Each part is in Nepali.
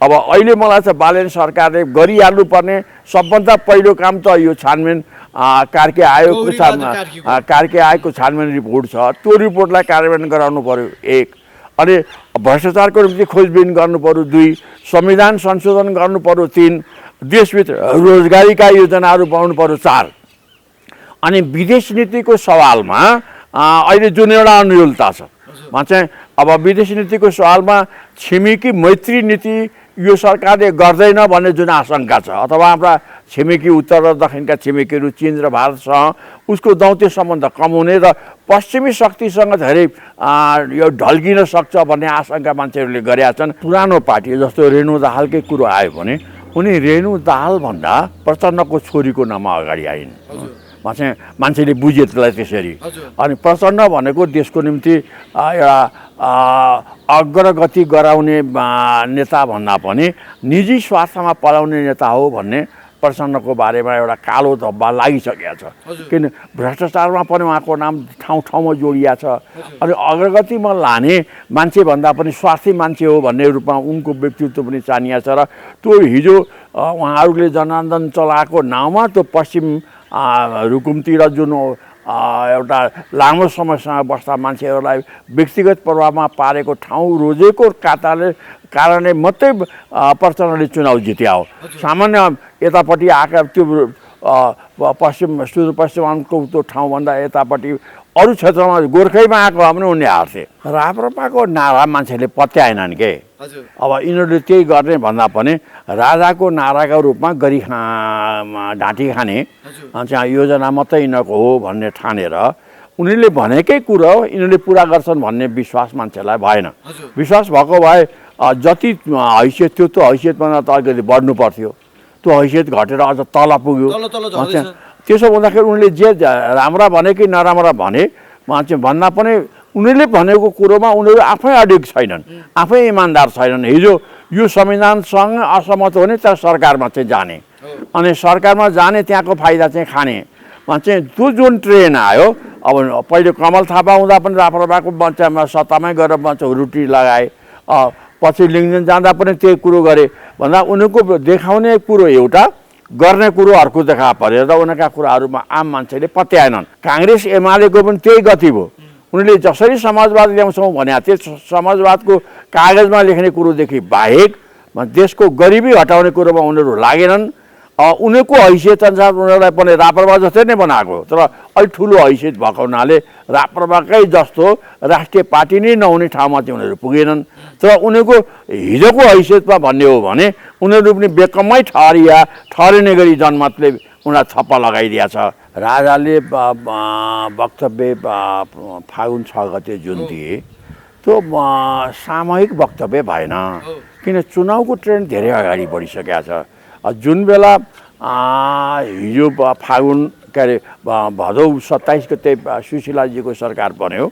अब अहिले मलाई चाहिँ बालेन सरकारले गरिहाल्नुपर्ने सबभन्दा पहिलो काम त यो छानबिन कार्के आयोगको कार्के आयोगको छानबिन रिपोर्ट छ, त्यो रिपोर्टलाई कार्यान्वयन गराउनु पर्यो 1। अनि भ्रष्टाचारको निम्ति खोजबिन गर्नु पर्यो 2, संविधान संशोधन गर्नु पर्यो 3, देशभित्र रोजगारीका योजनाहरू बनाउनु पर्यो 4। अनि विदेश नीतिको सवालमा अहिले जुन एउटा अनुकूलता छ चाहिँ अब विदेश नीतिको सवालमा छिमेकी मैत्री नीति यो सरकारले गर्दैन भन्ने जुन आशंका छ, अथवा हाम्रा छिमेकी उत्तर र दक्षिणका छिमेकीहरू चीन र भारतसँग उसको दौत्य सम्बन्ध कम हुने र पश्चिमी शक्तिसँग धेरै यो ढल्किन सक्छ भन्ने आशंका मान्छेहरूले गरेका छन्। पुरानो पार्टी जस्तो रेणु दाहालकै कुरो आयो भने उनी रेणु दाहालभन्दा प्रचण्डको छोरीको नाममा अगाडि आइन्। चाहिँ मान्छेले बुझे त्यसलाई त्यसरी। अनि प्रचण्ड भनेको देशको निम्ति एउटा अग्रगति गराउने नेता भन्दा पनि निजी स्वार्थमा पलाउने नेता हो भन्ने प्रचण्डको बारेमा एउटा कालो धब्बा लागिसकेको छ। किन भ्रष्टाचारमा पनि उहाँको नाम ठाउँ ठाउँमा जोडिया छ। अनि अग्रगतिमा लाने मान्छे भन्दा पनि स्वार्थी मान्छे हो भन्ने रूपमा उनको व्यक्तित्व पनि चानिया छ। र त्यो हिजो उहाँहरूले जनार्दन चलाएको नाउँमा त्यो पश्चिम रुकुमतिर जुन एउटा लामो समयसँग बस्दा मान्छेहरूलाई व्यक्तिगत प्रभावमा पारेको ठाउँ रोजेको कारणले मात्रै प्रचण्डले चुनाव जित्या हो। सामान्य यतापट्टि आएका त्यो सुदूरपश्चिमाञ्चलको त्यो ठाउँभन्दा यतापट्टि अरू क्षेत्रमा गोर्खैमा आएको भने उनले हार्थे। राप्रपाको नारा मान्छेले पत्याएनन् के। अब यिनीहरूले त्यही गर्ने भन्दा पनि राजाको नाराका रूपमा गरी ढाँटी खाने चाहिँ योजना मात्रै यिनीहरूको हो भन्ने ठानेर उनीहरूले भनेकै कुरो यिनीहरूले पुरा गर्छन् भन्ने विश्वास मान्छेलाई भएन। विश्वास भएको भए जति हैसियत थियो त्यो हैसियतभन्दा त अलिकति बढ्नु पर्थ्यो। त्यो हैसियत घटेर अझ तल पुग्यो। त्यसो हुँदाखेरि उनीहरूले जे राम्रा भने कि नराम्रा भने मान्छे भन्दा पनि उनीहरूले भनेको कुरोमा उनीहरू आफै अडिग छैनन्, आफै इमान्दार छैनन्। हिजो यो संविधानसँग असहमत हो भने त्यहाँ सरकारमा चाहिँ जाने, अनि सरकारमा जाने त्यहाँको फाइदा चाहिँ खाने चाहिँ त्यो जुन ट्रेन आयो। अब पहिले कमल थापा हुँदा पनि राप्रपाको बच्चामा सत्तामै गएर रुटी लगाए, पछि लिङ्गदेन जाँदा पनि त्यही कुरो गरे भन्दा उनीहरूको देखाउने कुरो एउटा, गर्ने कुरो अर्को देखा पऱ्यो र उनीहरूका कुराहरूमा आम मान्छेले पत्याएनन्। काङ्ग्रेस एमालेको पनि त्यही गति भयो। उनीहरूले जसरी समाजवाद ल्याउँछौँ भने त्यो समाजवादको कागजमा लेख्ने कुरोदेखि बाहेक देशको गरिबी हटाउने कुरोमा उनीहरू लागेनन्। उनीहरूको हैसियत अनुसार उनीहरूलाई पनि राप्रपा जस्तै नै बनाएको, तर अलिक ठुलो हैसियत भएको हुनाले राप्रपाकै जस्तो राष्ट्रिय पार्टी नै नहुने ठाउँमा चाहिँ उनीहरू पुगेनन्। तर उनीहरूको हिजोको हैसियतमा भन्ने हो भने उनीहरू पनि बेकमै ठहरिने गरी जनमतले उनीलाई थप्पा लगाइदिएछ। राजाले वक्तव्य फागुन 6 गते जुन दिए त्यो सामूहिक वक्तव्य भएन, किन चुनावको ट्रेन्ड धेरै अगाडि बढिसकेको छ। जुन बेला हिजो फागुन के अरे भदौ 27 गते सुशीलाजीको सरकार बन्यो,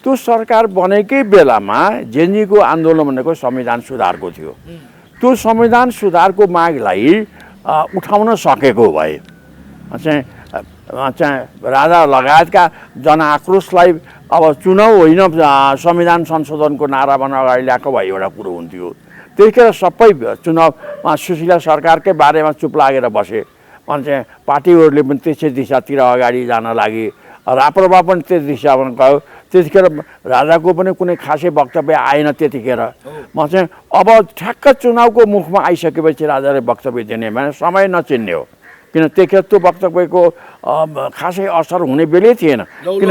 त्यो सरकार बनेकै बेलामा जेएनजीको आन्दोलन भनेको संविधान सुधारको थियो। त्यो संविधान सुधारको मागलाई उठाउन सकेको भए चाहिँ राजा लगायतका जनआक्रोशलाई अब चुनाव होइन संविधान संशोधनको नारामा अगाडि ल्याएको भए एउटा कुरो हुन्थ्यो। त्यतिखेर सबै चुनावमा सुशीला सरकारकै बारेमा चुप लागेर बसे। चाहिँ पार्टीहरूले पनि त्यसै दिशातिर अगाडि जान लागि, राप्रपा पनि त्यस दिशामा गयो। त्यतिखेर राजाको पनि कुनै खासै वक्तव्य आएन त्यतिखेर। चाहिँ अब ठ्याक्क चुनावको मुखमा आइसकेपछि राजाले वक्तव्य दिने भने समय नचिन्ने हो, किन त्यतिखेर त्यो वक्तव्यको खासै असर हुने बेलै थिएन। किन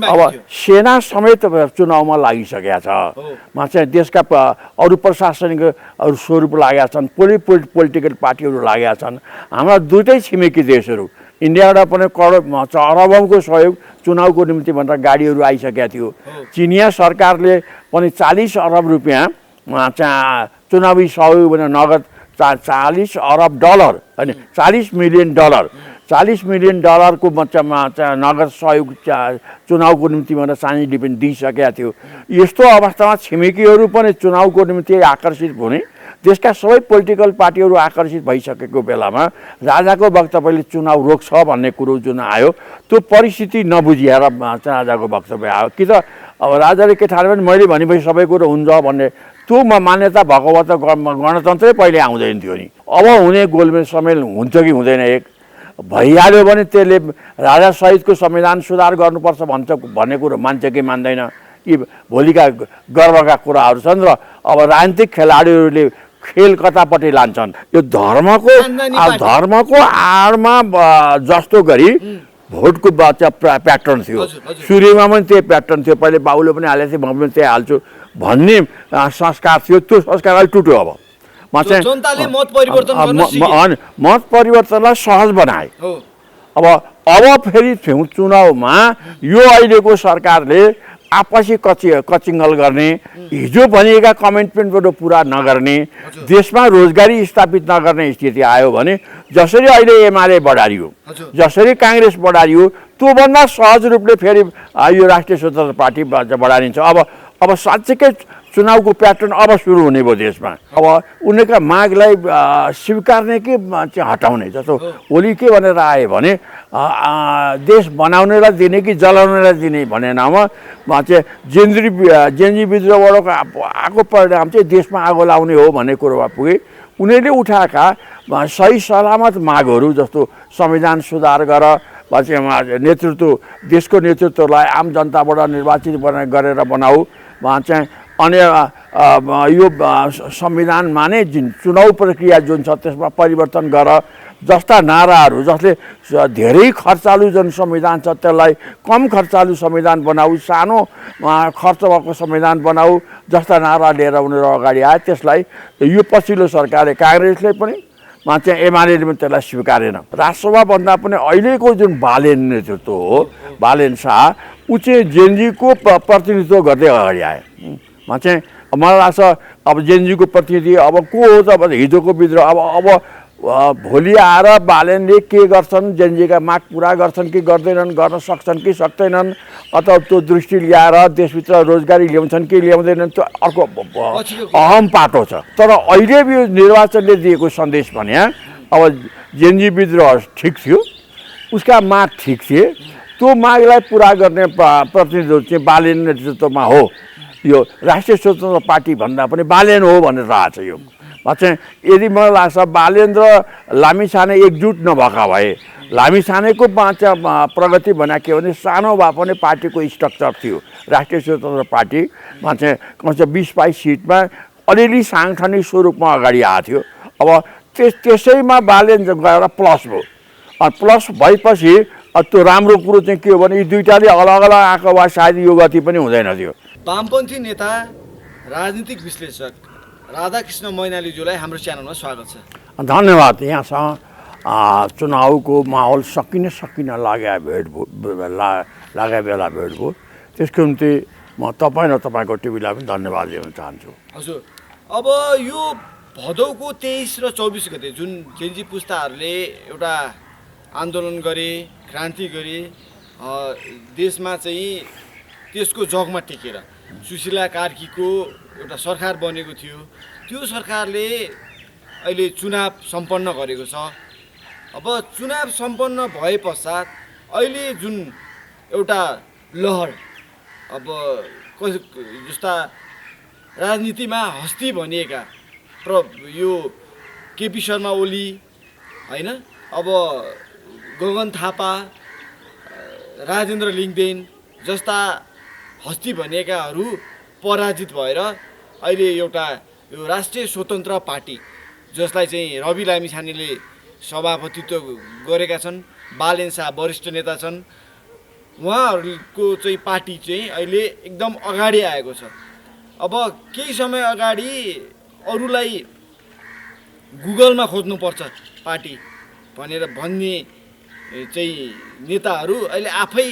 अब सेना समेत चुनावमा लागिसकेका छ। चाहिँ देशका अरू प्रशासनिक अरू स्वरूप लागेका छन्, पोलिटिकल पार्टीहरू लागेका छन्। हाम्रा दुईटै छिमेकी देशहरू इन्डियाबाट पनि अरबौँको सहयोग चुनावको निम्ति भनेर गाडीहरू आइसकेका थियो। चिनिया सरकारले पनि 40 अरब रुपियाँ चुनावी सहयोग भनेर नगद 40 अरब डलर अनि $40 मिलियन 40 मिलियन डलरको नगद सहयोग चुनावको निम्ति भनेर चाइनाले पनि दिइसकेका थियो। यस्तो अवस्थामा छिमेकीहरू पनि चुनावको निम्ति आकर्षित हुने, देशका सबै पोलिटिकल पार्टीहरू आकर्षित भइसकेको बेलामा राजाको वक्तव्यले चुनाव रोक्छ भन्ने कुरो जुन आयो, त्यो परिस्थिति नबुझिएर राजाको वक्तव्य आयो। कि त अब राजाले के ठाने भने मैले भनेपछि सबै कुरो हुन्छ भन्ने त्यो मान्यता भएको भए त गणतन्त्रै पहिले आउँदैन थियो नि। अब हुने गोलमेल समेल हुन्छ कि हुँदैन, एक भइहाल्यो भने त्यसले राजा सहितको संविधान सुधार गर्नुपर्छ भन्ने कुरो मान्छ कि मान्दैन, यी भोलिका गर्वका कुराहरू छन्। र अब राजनीतिक खेलाडीहरूले खेल कतापट्टि लान्छन्, यो धर्मको आडमा जस्तो गरी भोटको प्याटर्न थियो। सुरुमा पनि त्यही प्याटर्न थियो, पहिले बाबुले पनि हालेको थियो, म पनि त्यही हाल्छु भन्ने संस्कार थियो। त्यो संस्कार अहिले टुट्यो। अब मत परिवर्तनलाई सहज बनाए। अब फेरि चुनावमा यो अहिलेको सरकारले आपसी कचिङ्गल गर्ने, हिजो भनिएका कमिटमेन्टबाट पुरा नगर्ने, देशमा रोजगारी स्थापित नगर्ने स्थिति आयो भने जसरी अहिले एमाले बढारियो, जसरी काङ्ग्रेस बढारियो, त्योभन्दा सहज रूपले फेरि यो राष्ट्रिय स्वतन्त्र पार्टी बढारिन्छ। अब साँच्चैकै चुनावको प्याटर्न अब सुरु हुने भयो देशमा। अब उनीहरूका मागलाई स्वीकार्ने कि हटाउने, जस्तो ओली के भनेर आए भने देश बनाउनेलाई दिने कि जलाउनेलाई दिने भन्ने नाममा चाहिँ जेन्जी विद्रोहबाट आएको परिणाम चाहिँ देशमा आगो लाउने हो भन्ने कुरोमा पुगे। उनीहरूले उठाएका सही सलामत मागहरू जस्तो संविधान सुधार गर, नेतृत्व देशको नेतृत्वलाई आम जनताबाट निर्वाचित गरेर बनाऊ, चाहिँ अनि यो संविधानमा नै चुनाव प्रक्रिया जुन छ त्यसमा परिवर्तन गर जस्ता नाराहरू, जसले धेरै खर्चालु जुन संविधान छ त्यसलाई कम खर्चालु संविधान बनाऊ, सानो खर्च भएको संविधान बनाऊ जस्ता नारा लिएर उनीहरू अगाडि आए। त्यसलाई यो पछिल्लो सरकारले, काङ्ग्रेसले पनि चाहिँ एमालेले पनि त्यसलाई स्वीकारेन। राष्ट्रसभाभन्दा पनि अहिलेको जुन बालेन नेतृत्व हो, बालेन शाह, ऊ चाहिँ जेनजीको प्रतिनिधित्व गर्दै अगाडि आए। चाहिँ मलाई लाग्छ अब जेनजीको प्रतिनिधि अब को हो त, अब हिजोको विद्रोह अब भोलि आएर बालेनले के गर्छन्, जेनजीका माग पुरा गर्छन् कि गर्दैनन्, गर्न सक्छन् कि सक्दैनन्, अथवा त्यो दृष्टि ल्याएर देशभित्र रोजगारी ल्याउँछन् कि ल्याउँदैनन्, त्यो अर्को अहम पाटो छ। तर अहिले यो निर्वाचनले दिएको सन्देश भने अब जेनजी विद्रोह ठिक थियो, उसका माग ठिक थिए, त्यो मागलाई पुरा गर्ने प्रतिनिधित्व चाहिँ बालेन नेतृत्वमा हो। यो राष्ट्रिय स्वतन्त्र पार्टी भन्दा पनि बालेन हो भनेर आएको छ। यो चाहिँ यदि मलाई लाग्छ बालेन र लामिछाने एकजुट नभएका भए, लामिछानेको प्रगति भने के भने सानो भए पनि पार्टीको स्ट्रक्चर थियो, राष्ट्रिय स्वतन्त्र पार्टीमा चाहिँ कमसे 20-22 सिटमा अलिअलि साङ्गठनिक स्वरूपमा अगाडि आएको थियो। अब त्यसैमा बालेन गएर प्लस भयो, अनि प्लस भएपछि त्यो राम्रो कुरो चाहिँ के हो भने यी दुईटाले अलग अलग आएको भए सायद यो गति पनि हुँदैन थियो। वामपन्थी नेता राजनीतिक विश्लेषक राधाकृष्ण मैनालीज्यूलाई हाम्रो च्यानलमा स्वागत छ। धन्यवाद। यहाँसँग चुनावको माहौल सकिन लाग्यो बेला भेट भयो, त्यसको निम्ति म तपाईँ र तपाईँको टिभीलाई पनि धन्यवाद दिन चाहन्छु। हजुर, अब यो भदौको 23 र 24 गते जुन जेनजी पुस्ताहरूले एउटा आन्दोलन गरे, क्रान्ति गरे, देशमा चाहिँ त्यसको जगमा टेकेर सुशीला कार्कीको एउटा सरकार बनेको थियो। त्यो सरकारले अहिले चुनाव सम्पन्न गरेको छ। अब चुनाव सम्पन्न भए पश्चात अहिले जुन एउटा लहर, अब जस्ता राजनीतिमा हस्ती भनिएका यो केपी शर्मा ओली होइन, अब गगन थापा, राजेन्द्र लिङ्गदेन जस्ता हस्ती भनिएकाहरू पराजित भएर अहिले एउटा यो राष्ट्रिय स्वतन्त्र पार्टी, जसलाई चाहिँ रवि लामिछानेले सभापतित्व गरेका छन्, बालेन शाह वरिष्ठ नेता छन्, उहाँहरूको चाहिँ पार्टी चाहिँ अहिले एकदम अगाडि आएको छ। अब केही समय अगाडि अरूलाई गुगलमा खोज्नुपर्छ पार्टी भनेर भन्ने चाहिँ नेताहरू अहिले आफै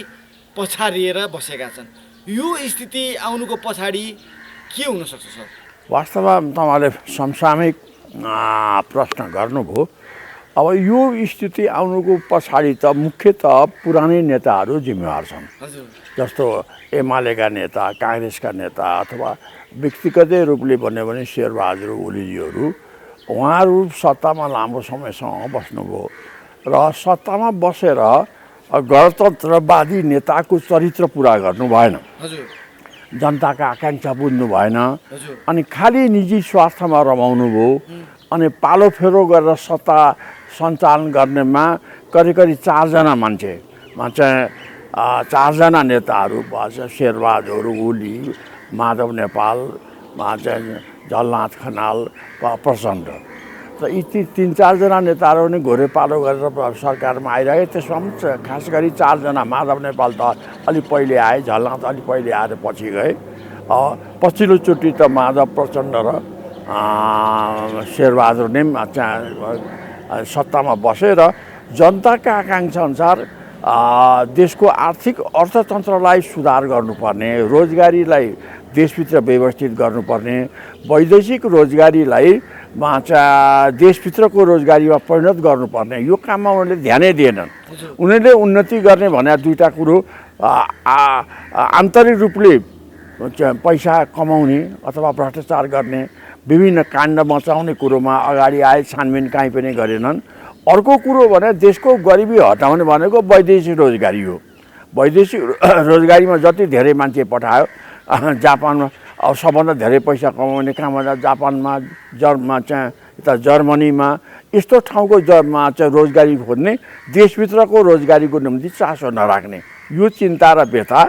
पछारिएर बसेका छन्। यो स्थिति आउनुको पछाडि के हुनसक्छ सर? वास्तवमा तपाईँले समसामयिक प्रश्न गर्नुभयो। अब यो स्थिति आउनुको पछाडि त मुख्यतः पुरानै नेताहरू जिम्मेवार छन्। जस्तो एमालेका नेता, काङ्ग्रेसका नेता, अथवा व्यक्तिगतै रूपले भन्यो भने शेरबहादुर ओलीजीहरू, उहाँहरू सत्तामा लामो समयसम्म बस्नुभयो र सत्तामा बसेर गणतन्त्रवादी नेताको चरित्र पुरा गर्नु भएन। जनताका आकाङ्क्षा बुझ्नु भएन हजुर अनि खालि निजी स्वार्थमा रमाउनु भयो अनि पालो फेरो गरेर सत्ता सञ्चालन गर्नेमा करिब करिब 4 जना मान्छे चाहिँ 4 जना नेताहरू शेरबहादुर ओली माधव नेपाल चाहिँ झलनाथ खनाल प्रचण्ड र यी 3-4 जना नेताहरू नै घोरे पालो गरेर सरकारमा आइरहे त्यसमा पनि खास गरी 4 जना माधव नेपाल त अलि पहिले आए झलनाथ अलि पहिले आएर पछि गए पछिल्लोचोटि त माधव प्रचण्ड र शेरबहादुर नै सत्तामा बसेर जनताका आकाङ्क्षा अनुसार देशको आर्थिक अर्थतन्त्रलाई सुधार गर्नुपर्ने रोजगारीलाई देशभित्र व्यवस्थित गर्नुपर्ने वैदेशिक रोजगारीलाई देशभित्रको रोजगारीमा परिणत गर्नुपर्ने यो काममा उनीहरूले ध्यानै दिएनन् उनीहरूले उन्नति गर्ने भने दुईवटा कुरो आन्तरिक रूपले पैसा कमाउने अथवा भ्रष्टाचार गर्ने विभिन्न काण्ड मचाउने कुरोमा अगाडि आए छानबिन काहीँ पनि गरेनन् अर्को कुरो भने देशको गरिबी हटाउने भनेको वैदेशिक रोजगारी हो वैदेशिक रोजगारीमा जति धेरै मान्छे पठायो जापानमा अब सबभन्दा धेरै पैसा कमाउने काम भन्दा जापानमा यता जर्मनीमा यस्तो ठाउँको चाहिँ रोजगारी खोज्ने देशभित्रको रोजगारीको निम्ति चासो नराख्ने यो चिन्ता र व्यथा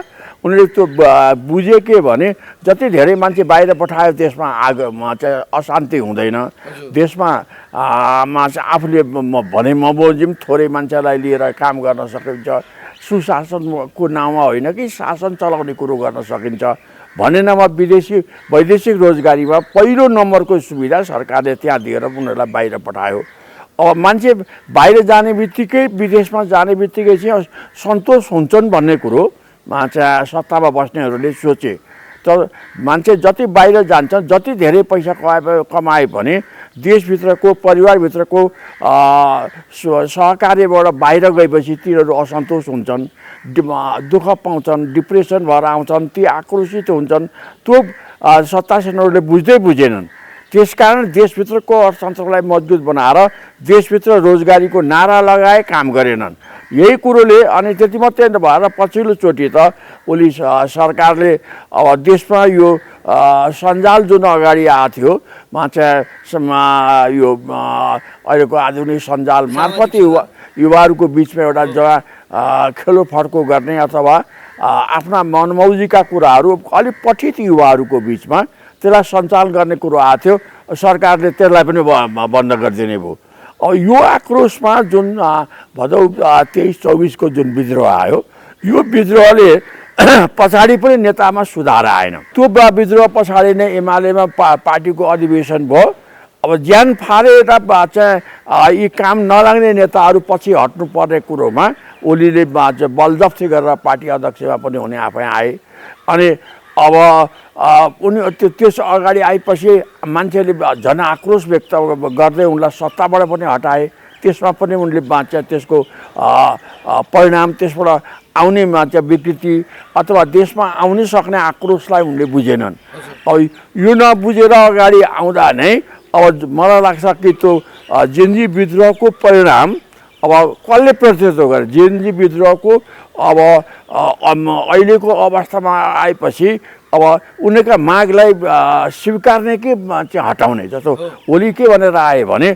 उनीहरूले त्यो बुझे के भने जति धेरै मान्छे बाहिर पठायो देशमा चाहिँ अशान्ति हुँदैन देशमा चाहिँ आफूले भने म बजिम थोरै मान्छेलाई लिएर काम गर्न सकिन्छ सुशासनको नाउँमा होइन कि शासन चलाउने कुरो गर्न सकिन्छ भनेनमा वैदेशिक रोजगारीमा पहिलो नम्बरको सुविधा सरकारले त्यहाँ दिएर उनीहरूलाई बाहिर पठायो अब मान्छे बाहिर जाने बित्तिकै विदेशमा जाने बित्तिकै चाहिँ सन्तोष हुन्छन् भन्ने कुरो चाहिँ सत्तामा बस्नेहरूले सोचे तर मान्छे जति बाहिर जान्छन् जति धेरै पैसा कमाए भने देशभित्रको परिवारभित्रको सहकार्यबाट बाहिर गएपछि तिनीहरू असन्तोष हुन्छन् दुःख पाउँछन् डिप्रेसन भएर आउँछन् ती आक्रोशित हुन्छन् त्यो सत्तासीनहरूले बुझेनन् त्यसकारण देशभित्रको अर्थतन्त्रलाई मजबुत बनाएर देशभित्र रोजगारीको नारा लगाए काम गरेनन् यही कुरोले अनि त्यति मात्रै नभएर पछिल्लोचोटि त ओली सरकारले अब देशमा यो सञ्जाल जुन अगाडि आएको थियो चाहिँ यो अहिलेको आधुनिक सञ्जाल मार्फत युवाहरूको बिचमा एउटा जग्गा खेलो फड्को गर्ने अथवा आफ्ना मनमौजीका कुराहरू अलिक पठित युवाहरूको बिचमा त्यसलाई सञ्चालन गर्ने कुरो आएको थियो सरकारले त्यसलाई पनि बन्द गरिदिने भयो अब यो आक्रोशमा जुन भदौ 23-24 को जुन विद्रोह आयो यो विद्रोहले पछाडि पनि नेतामा सुधार आएन त्यो विद्रोह पछाडि नै एमालेमा पार्टीको अधिवेशन भयो अब ज्यान फारेर चाहिँ यी काम नलाग्ने नेताहरू पछि हट्नु पर्ने कुरोमा ओलीले बलजफ्ती गरेर पार्टी अध्यक्षमा पनि हुने आफै आए अनि अब उनी त्यस अगाडि आएपछि मान्छेले झन आक्रोश व्यक्त गर्दै उनलाई सत्ताबाट पनि हटाए त्यसमा पनि उनले त्यसको परिणाम त्यसबाट आउने विकृति अथवा देशमा आउनै सक्ने आक्रोशलाई उनले बुझेनन् अब यो नबुझेर अगाडि आउँदा नै अब मलाई लाग्छ कि त्यो जेनजी विद्रोहको परिणाम अब कसले प्रतिनिधित्व गरे जेनजी विद्रोहको अब अहिलेको अवस्थामा आएपछि अब उनीहरूका मागलाई स्वीकार्ने कि चाहिँ हटाउने जस्तो ओली के भनेर आए भने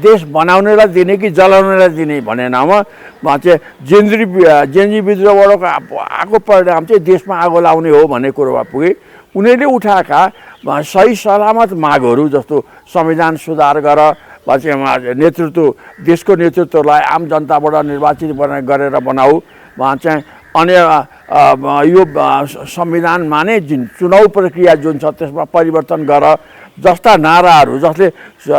देश बनाउनेलाई दिने कि जलाउनेलाई दिने भन्ने नाममा चाहिँ जेनजी विद्रोहबाट आएको परिणाम चाहिँ देशमा आगो लाउने हो भन्ने कुरोमा पुगे उनीहरूले उठाएका सही सलामत मागहरू जस्तो संविधान सुधार गर नेतृत्व देशको नेतृत्वलाई आम जनताबाट निर्वाचित गरेर बनाऊ चाहिँ अनि यो संविधानमा नै जुन चुनाव प्रक्रिया जुन छ त्यसमा परिवर्तन गर जस्ता नाराहरू जसले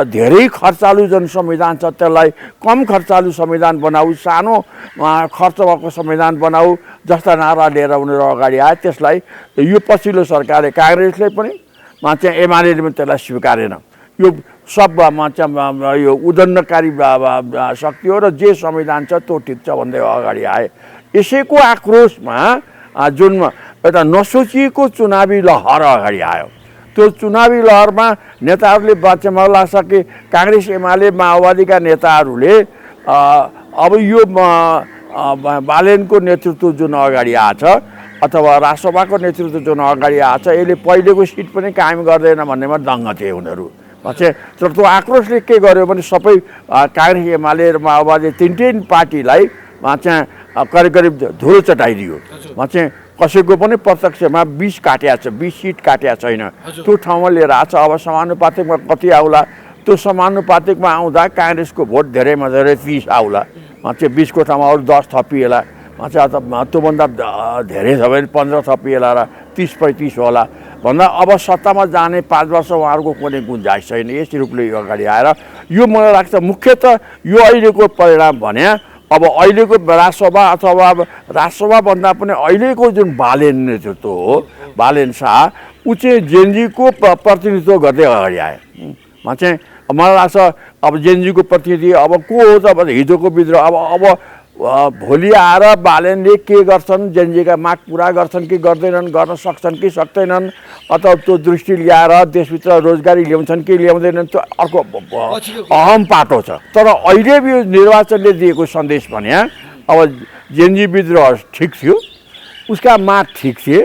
धेरै खर्चालु जुन संविधान छ त्यसलाई कम खर्चालु संविधान बनाऊ सानो खर्च भएको संविधान बनाऊ जस्ता नारा लिएर उनीहरू अगाडि आए त्यसलाई यो पछिल्लो सरकारले काङ्ग्रेसले पनि चाहिँ एमालेले पनि त्यसलाई स्वीकारेन यो सबमा चाहिँ यो उदण्डकारी शक्ति हो र जे संविधान छ त्यो ठिक छ भन्दै अगाडि आए यसैको आक्रोशमा जुन एउटा नसोचिएको चुनावी लहर अगाडि आयो त्यो चुनावी लहरमा नेताहरूले मलाई लाग्छ कि काङ्ग्रेस एमाले माओवादीका नेताहरूले अब यो बालेनको नेतृत्व जुन अगाडि आछ अथवा राष्ट्रसभाको नेतृत्व जुन अगाडि आएको छ यसले पहिलेको सिट पनि कायम गर्दैन भन्नेमा दङ्ग थिए उनीहरू चाहिँ। तर त्यो आक्रोशले के गर्यो भने सबै काङ्ग्रेस एमाले र माओवादी तिन पार्टीलाई चाहिँ करिब करिब धुलो चटाइदियो चाहिँ। कसैको पनि प्रत्यक्षमा 20 काटिया छ, 20 सिट काटिया छैन, त्यो ठाउँमा लिएर आएको छ। अब समानुपातिकमा कति आउला, त्यो समानुपातिकमा आउँदा काङ्ग्रेसको भोट धेरैमा धेरै 30 आउला चाहिँ। 20को ठाउँमा अरू 10 थपिएला चाहिँ, अथवा त्योभन्दा धेरै छ भने 15 थपिएला र 30-35 होला भन्दा अब सत्तामा जाने 5 वर्ष उहाँहरूको कुनै गुन्जाइस छैन। यस रूपले यो अगाडि आएर यो मलाई लाग्छ मुख्यतः यो अहिलेको परिणाम भने अब अहिलेको राजसभा अथवा राजसभाभन्दा पनि अहिलेको जुन बालेन नेतृत्व हो, बालेन शाह, ऊ चाहिँ जेएनजीको प्रतिनिधित्व गर्दै अगाडि आए चाहिँ। मलाई लाग्छ अब जेएनजीको प्रतिनिधि अब को हो त भने हिजोको विद्रोह अब भोलि आएर बालेनले के गर्छन्, जेएनजीका माग पुरा गर्छन् कि गर्दैनन्, गर्न सक्छन् कि सक्दैनन्, अथवा त्यो दृष्टि ल्याएर देशभित्र रोजगारी ल्याउँछन् कि ल्याउँदैनन्, त्यो अर्को अहम पाटो छ। तर अहिले यो निर्वाचनले दिएको सन्देश भने अब जेएनजी विद्रोह ठिक थियो, उसका माग ठिक थिए,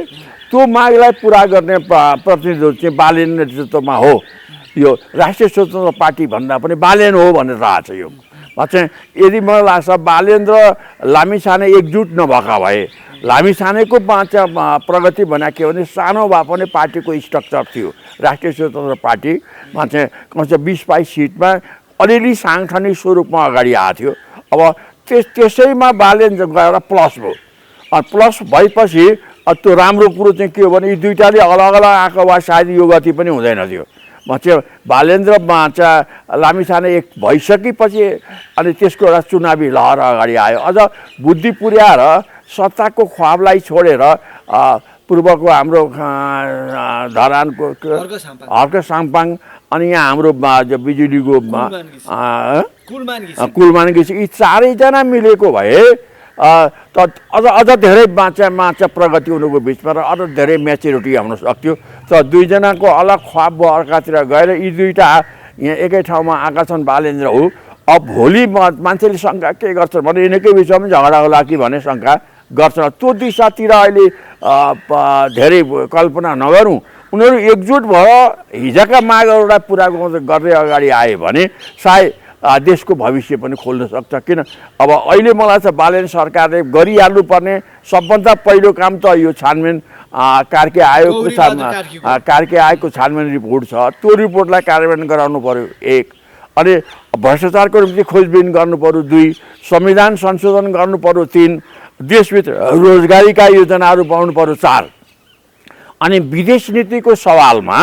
त्यो मागलाई पुरा गर्ने प्रतिनिधित्व चाहिँ बालेन नेतृत्वमा हो। यो राष्ट्रिय स्वतन्त्र पार्टी भन्दा पनि बालेन हो भनेर आएको छ यो चाहिँ। यदि मलाई लाग्छ बालेन र लामिछाने एकजुट नभएका भए, लामिछानेको प्रगति भने के भने सानो भए पनि पार्टीको स्ट्रक्चर थियो, राष्ट्रिय स्वतन्त्र पार्टीमा चाहिँ कमसे 20-22 सिटमा अलिअलि साङ्गठनिक स्वरूपमा अगाडि आएको थियो। अब त्यसैमा बालेन गएर प्लस भयो। प्लस भएपछि त्यो राम्रो कुरो चाहिँ के हो भने यी दुईटाले अलग अलग आएको भए सायद यो गति पनि हुँदैन थियो चाहिँ। बालेन्द्र लामिछाने एक भइसकेपछि अनि त्यसको एउटा चुनावी लहर अगाडि आयो। अझ बुद्धि पुर्याएर सत्ताको ख्वाबलाई छोडेर पूर्वको हाम्रो धरानको हर्क साम्पाङ अनि यहाँ हाम्रो बिजुलीको कुलमान घिसिङ, यी चारैजना मिलेको भए त अझ धेरै माछा प्रगति हुनुको बिचमा र अझ धेरै म्याच्युरिटी आउन सक्थ्यो। तर दुईजनाको अलग ख्वाब भयो अर्कातिर गएर यी दुईवटा यहाँ एकै ठाउँमा आएका छन् बालेन्द्र हो। अब भोलि मान्छेले शङ्का के गर्छन् भने यिनीकै बिचमा झगडा होला कि भन्ने शङ्का गर्छन्। त्यो दिशातिर अहिले धेरै कल्पना नगरौँ। उनीहरू एकजुट भएर हिजोका मागहरूलाई पुरा गर्दै अगाडि आए भने सायद देशको भविष्य पनि खोल्न सक्छ। किन अब अहिले मलाई चाहिँ बालेन सरकारले गरिहाल्नुपर्ने सबभन्दा पहिलो काम त यो छानबिन कार्के आयोगको छानबिन रिपोर्ट छ, त्यो रिपोर्टलाई कार्यान्वयन गराउनु पर्यो 1। अनि भ्रष्टाचारको निम्ति खोजबिन गर्नु पर्यो 2, संविधान संशोधन गर्नु पर्यो 3, देशभित्र रोजगारीका योजनाहरू बनाउनु पर्यो 4। अनि विदेश नीतिको सवालमा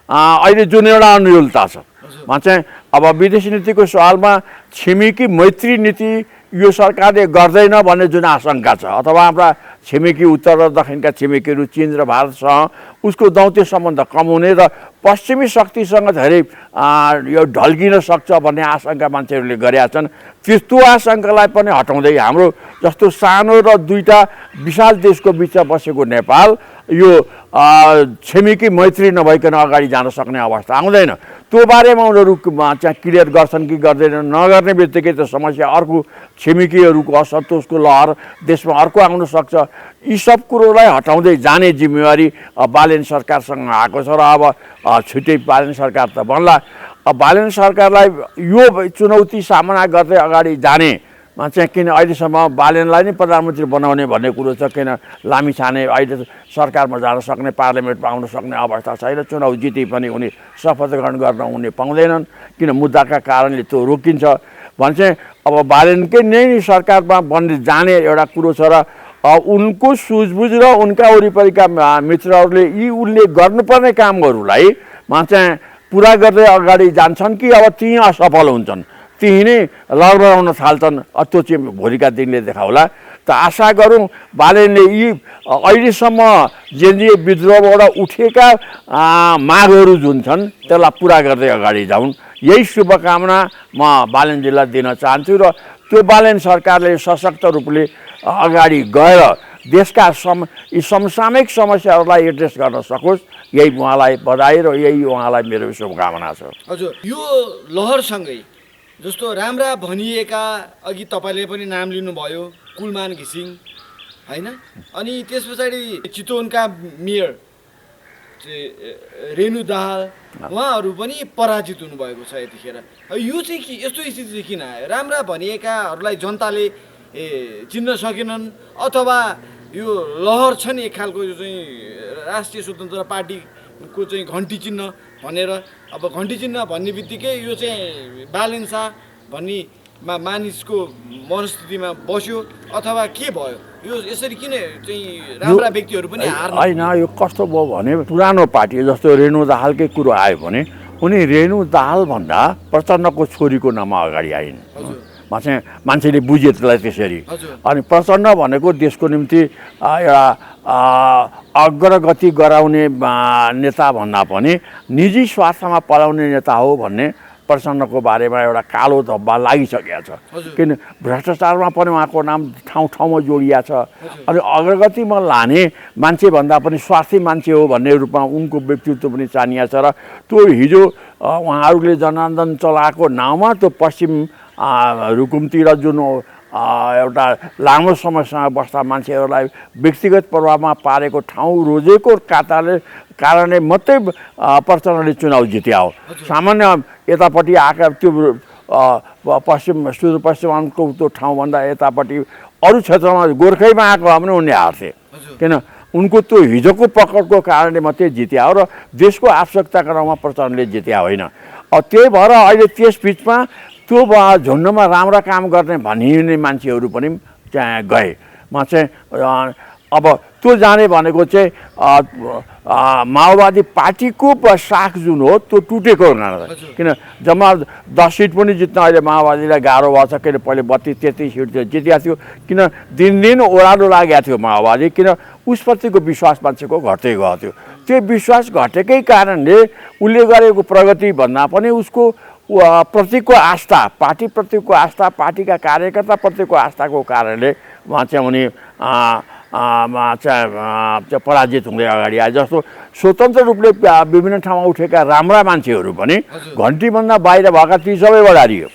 अहिले जुन एउटा अनुकूलता छ चाहिँ, अब विदेश नीतिको सवालमा छिमेकी मैत्री नीति यो सरकारले गर्दैन भन्ने जुन आशंका छ, अथवा हाम्रा छिमेकी उत्तर र दक्षिणका छिमेकीहरू चीन र भारतसँग उसको दौत्य सम्बन्ध कम हुने र पश्चिमी शक्तिसँग धेरै यो ढल्किन सक्छ भन्ने आशंका मान्छेहरूले गरेका छन्। त्यो आशंकालाई पनि हटाउँदै हाम्रो जस्तो सानो र दुईटा विशाल देशको बिचमा बसेको नेपाल यो छिमेकी मैत्री नभइकन अगाडि जान सक्ने अवस्था आउँदैन। त्यो बारेमा उनीहरू चाहिँ क्लियर गर्छन् कि गर्दैनन्, नगर्ने बित्तिकै त्यो समस्या अर्को छिमेकीहरूको असन्तोषको लहर देशमा अर्को आउन सक्छ। यी सब कुरोलाई हटाउँदै जाने जिम्मेवारी बालेन सरकारसँग आएको छ र अब छुट्टै बालेन सरकार त बन्ला। बालेन सरकारलाई यो चुनौती सामना गर्दै अगाडि जाने चाहिँ, किन अहिलेसम्म बालेनलाई नै प्रधानमन्त्री बनाउने भन्ने कुरो छ। किन लामिछाने अहिले सरकारमा जान सक्ने, पार्लियामेन्टमा आउन सक्ने अवस्था छैन, चुनाव जिते पनि उनी शपथ ग्रहण गर्न उनी पाउँदैनन् किन मुद्दाका कारणले त्यो रोकिन्छ भने चाहिँ अब बालेनकै नै सरकारमा बन्ने जाने एउटा कुरो छ। र उनको सुझबुझ र उनका वरिपरिका मित्रहरूले यी उनले गर्नुपर्ने कामहरूलाई चाहिँ पुरा गर्दै अगाडि जान्छन् कि अब ती असफल हुन्छन्, ती नै लडबडाउन थाल्छन्, त्यो चाहिँ भोलिका दिनले देखाउला। त आशा गरौँ बालेनले यी अहिलेसम्म जेएनजी विद्रोहबाट उठेका मागहरू जुन छन् त्यसलाई पुरा गर्दै अगाडि जाउन्, यही शुभकामना म बालेनजीलाई दिन चाहन्छु। र त्यो बालेन सरकारले सशक्त रूपले अगाडि गएर देशका यी समसामयिक समस्याहरूलाई एड्रेस गर्न सकोस्, यही उहाँलाई बधाई र यही उहाँलाई मेरो शुभकामना छ। हजुर, यो लहरसँगै जस्तो राम्रा भनिएका अघि तपाईँले पनि नाम लिनुभयो कुलमान घिसिङ, होइन अनि त्यस पछाडि चितवनका मेयर रेणु दाहाल उहाँहरू पनि पराजित हुनुभएको छ यतिखेर। यो चाहिँ के यस्तो स्थिति चाहिँ किन आयो? राम्रा भनिएकाहरूलाई जनताले चिन्न सकेनन् अथवा यो लहर छ नि एक खालको यो चाहिँ राष्ट्रिय स्वतन्त्र पार्टीको चाहिँ घन्टी चिन्ह भनेर, अब घन्टी चिन्ह भन्ने बित्तिकै यो चाहिँ बालेन शाह भन्ने मानिसको मनस्थितिमा बस्यो अथवा के भयो? यो यसरी किन चाहिँ राम्रा व्यक्तिहरू पनि हार्नु? होइन, यो कस्तो भयो भने पुरानो पार्टी जस्तो रेणु दाहालकै कुरो आयो भने उनी रेणु दाहालभन्दा प्रचण्डको छोरीको नाममा अगाडि आइन्। मान्छेले बुझे त्यसलाई त्यसरी। अनि प्रचण्ड भनेको देशको निम्ति एउटा अग्रगति गराउने नेता भन्दा पनि निजी स्वार्थमा पलाउने नेता हो भन्ने प्रचण्डको बारेमा एउटा कालो धब्बा लागिसकेको छ। किन भ्रष्टाचारमा पनि उहाँको नाम ठाउँ ठाउँमा जोडिया छ। अनि अग्रगतिमा लाने मान्छे भन्दा पनि स्वार्थी मान्छे हो भन्ने रूपमा उनको व्यक्तित्व पनि चानिया छ। र त्यो हिजो उहाँहरूले जनार्दन चलाएको नाउँमा त्यो पश्चिम रुकुमतिर जुन एउटा लामो समयसँग बस्दा मान्छेहरूलाई व्यक्तिगत प्रभावमा पारेको ठाउँ रोजेको कारणले मात्रै प्रचण्डले चुनाव जित्या हो। सामान्य यतापट्टि आएका त्यो सुदूरपश्चिमाञ्चलको त्यो ठाउँभन्दा यतापट्टि अरू क्षेत्रमा गोर्खैमा आएको भए पनि उनले हार्थे। किन उनको त्यो हिजोको पकडको कारणले मात्रै जित्या हो र देशको आवश्यकताको नाउँमा प्रचण्डले जित्या होइन। त्यही भएर अहिले त्यस बिचमा त्यो झुन्डमा राम्रा काम गर्ने भनिने मान्छेहरू पनि त्यहाँ गए। चाहिँ अब त्यो जाने भनेको चाहिँ माओवादी पार्टीको साख जुन हो त्यो टुटेको हुनाले, किन जम्मा 10 सिट पनि जित्न अहिले माओवादीलाई गाह्रो भएको छ। किन पहिले 32-33 सिट जितेको थियो, किन दिनदिन ओह्रालो लागेको थियो माओवादी, किन उसप्रतिको विश्वास मान्छेको घट्दै गएको थियो। त्यो विश्वास घटेकै कारणले उसले गरेको प्रगति भन्दा पनि उसको प्रतिको आस्था, पार्टीप्रतिको आस्था, पार्टीका कार्यकर्ताप्रतिको आस्थाको कारणले उहाँ चाहिँ उनी पराजित हुँदै अगाडि आए। जस्तो स्वतन्त्र रूपले विभिन्न ठाउँमा उठेका राम्रा मान्छेहरू पनि घन्टीभन्दा बाहिर भएका ती सबै बढारियो।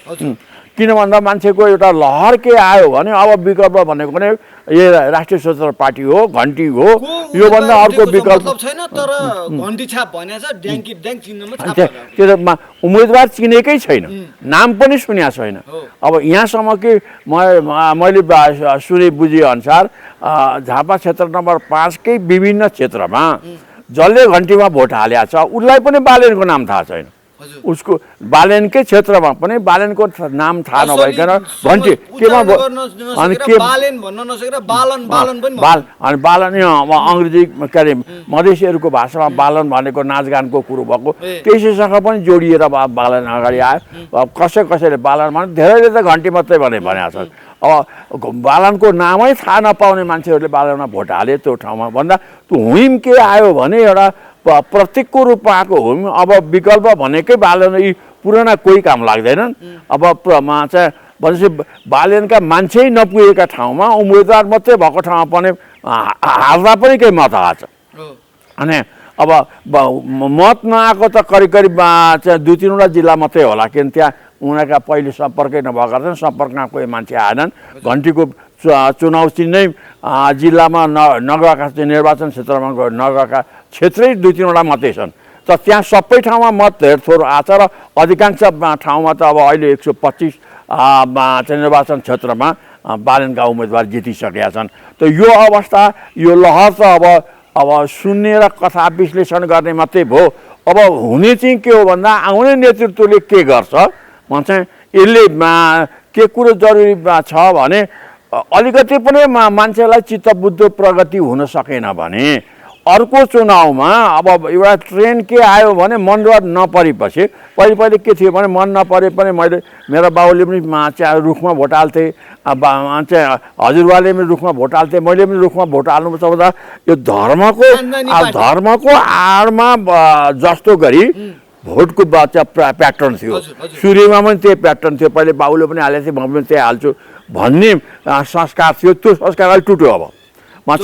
किन भन्दा मान्छेको एउटा लहर के आयो भने अब विकल्प भनेको नै यो राष्ट्रिय स्वतन्त्र पार्टी हो, घन्टी हो, योभन्दा अर्को विकल्प छैन। तर घन्टी छाप भनेछ ड्याङ्की ड्याङ चिन्हमा छाप त्यो उम्मेदवार चिनेकै छैन, नाम पनि सुनेको छैन। अब यहाँसम्म कि मैले सुने बुझे अनुसार झापा क्षेत्र नम्बर 5 कै विभिन्न क्षेत्रमा जसले घन्टीमा भोट हालेको छ उसलाई पनि बालेनको नाम थाहा छैन। उसको बालेनकै क्षेत्रमा पनि बालेनको नाम थाहा नभइकन घन्टी केमा अनि के बालेन भन्न नसकेर बालन पनि अनि बालन अङ्ग्रेजी के अरे मधेसीहरूको भाषामा बालन भनेको नाचगानको कुरो भएको त्यसैसँग पनि जोडिएर बालन अगाडि आयो। कसैले बालन भने धेरैले त घन्टी मात्रै भनेको छ। अब बालनको नामै थाहा नपाउने मान्छेहरूले बालनमा भोट हाले त्यो ठाउँमा भन्दा त्यो हुइम के आयो भने एउटा प्रतीकको रूपमा आएको हुइम। अब विकल्प भनेकै बालन यी पुराना कोही काम लाग्दैनन्। अब चाहिँ भनेपछि बालनका मान्छे नपुगेका ठाउँमा उम्मेदवार मात्रै भएको ठाउँमा पनि हाल्दा पनि केही मत आएको छ। अनि अब मत नआएको त करिब चाहिँ 2-3वटा जिल्ला मात्रै होला, किन त्यहाँ उनीहरूका पहिले सम्पर्कै नभएका थिएन, सम्पर्कमा कोही मान्छे आएनन्। घन्टीको चुनाव चिन्नै जिल्लामा नगएका निर्वाचन क्षेत्रमा नगएका क्षेत्रै 2-3वटा मात्रै छन्। त त्यहाँ सबै ठाउँमा मत धेरथोर आछ र अधिकांश ठाउँमा त अब अहिले 125 निर्वाचन क्षेत्रमा बालनका उम्मेदवार जितिसकेका छन्। त यो अवस्था, यो लहर त अब सुन्ने र कथा विश्लेषण गर्ने मात्रै भयो। अब हुने चाहिँ के हो भन्दा आउने नेतृत्वले के गर्छ चाहिँ यसले के कुरो जरुरी छ भने अलिकति पनि मान्छेलाई चित्तबुद्ध प्रगति हुन सकेन भने अर्को चुनावमा अब एउटा ट्रेन्ड के आयो भने मन नपरेपछि पहिले के थियो भने मन नपरे पनि मैले मेरो बाउले पनि चाहिँ रुखमा भोट हाल्थेँ, चाहिँ हजुरबाले पनि रुखमा भोट हाल्थेँ, मैले पनि रुखमा भोट हाल्नु पर्दा यो धर्मको आडमा जस्तो गरी भोटको प्याटर्न थियो। सूर्यमा पनि त्यही प्याटर्न थियो, पहिले बाउले पनि हालेको थिएँ म पनि त्यही हाल्छु भन्ने संस्कार थियो। त्यो संस्कार अहिले टुट्यो। अब मत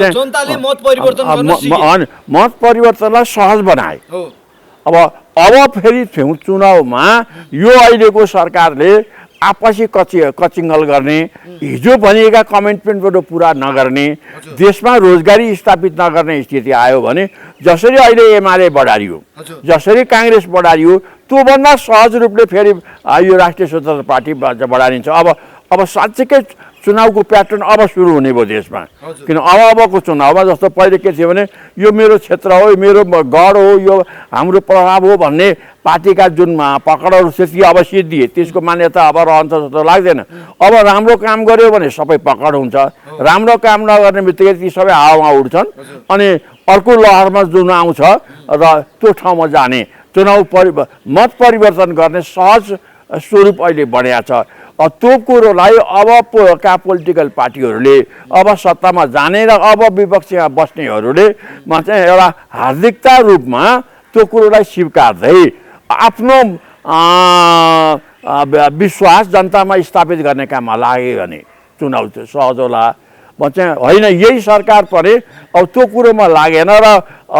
परिवर्तनलाई सहज बनाए। अब फेरि चुनावमा यो अहिलेको सरकारले आपसी कचिङ्गल गर्ने, हिजो भनिएका कमिटमेन्टहरू पुरा नगर्ने, देशमा रोजगारी स्थापित नगर्ने स्थिति आयो भने जसरी अहिले एमाले बढारियो, जसरी काङ्ग्रेस बढारियो, त्योभन्दा सहज रूपले फेरि यो राष्ट्रिय स्वतन्त्र पार्टी बढारिन्छ। अब साँच्चैकै चुनावको प्याटर्न अब सुरु हुने भयो देशमा। किन अबको चुनावमा जस्तो पहिले के थियो भने यो मेरो क्षेत्र हो, यो मेरो गढ हो, यो हाम्रो प्रभाव हो भन्ने पार्टीका जुन पकडहरू थियो ती अब सिद्धिए, त्यसको मान्यता अब रहन्छ जस्तो लाग्दैन। अब राम्रो काम गर्यो भने सबै पकड हुन्छ, राम्रो काम नगर्ने बित्तिकै ती सबै हावामा उड्छन् अनि अर्को लहरमा जुन आउँछ र त्यो ठाउँमा जाने मत परिवर्तन गर्ने सहज स्वरूप अहिले बढिया छ। त्यो कुरोलाई अबका पोलिटिकल पार्टीहरूले अब सत्तामा जाने र अब विपक्षमा बस्नेहरूले चाहिँ एउटा हार्दिकता रूपमा त्यो कुरोलाई स्वीकार्दै आफ्नो विश्वास जनतामा स्थापित गर्ने काममा लाग्यो भने चुनाव चाहिँ सहज होला। चाहिँ होइन यही सरकार परे अब त्यो कुरोमा लागेन र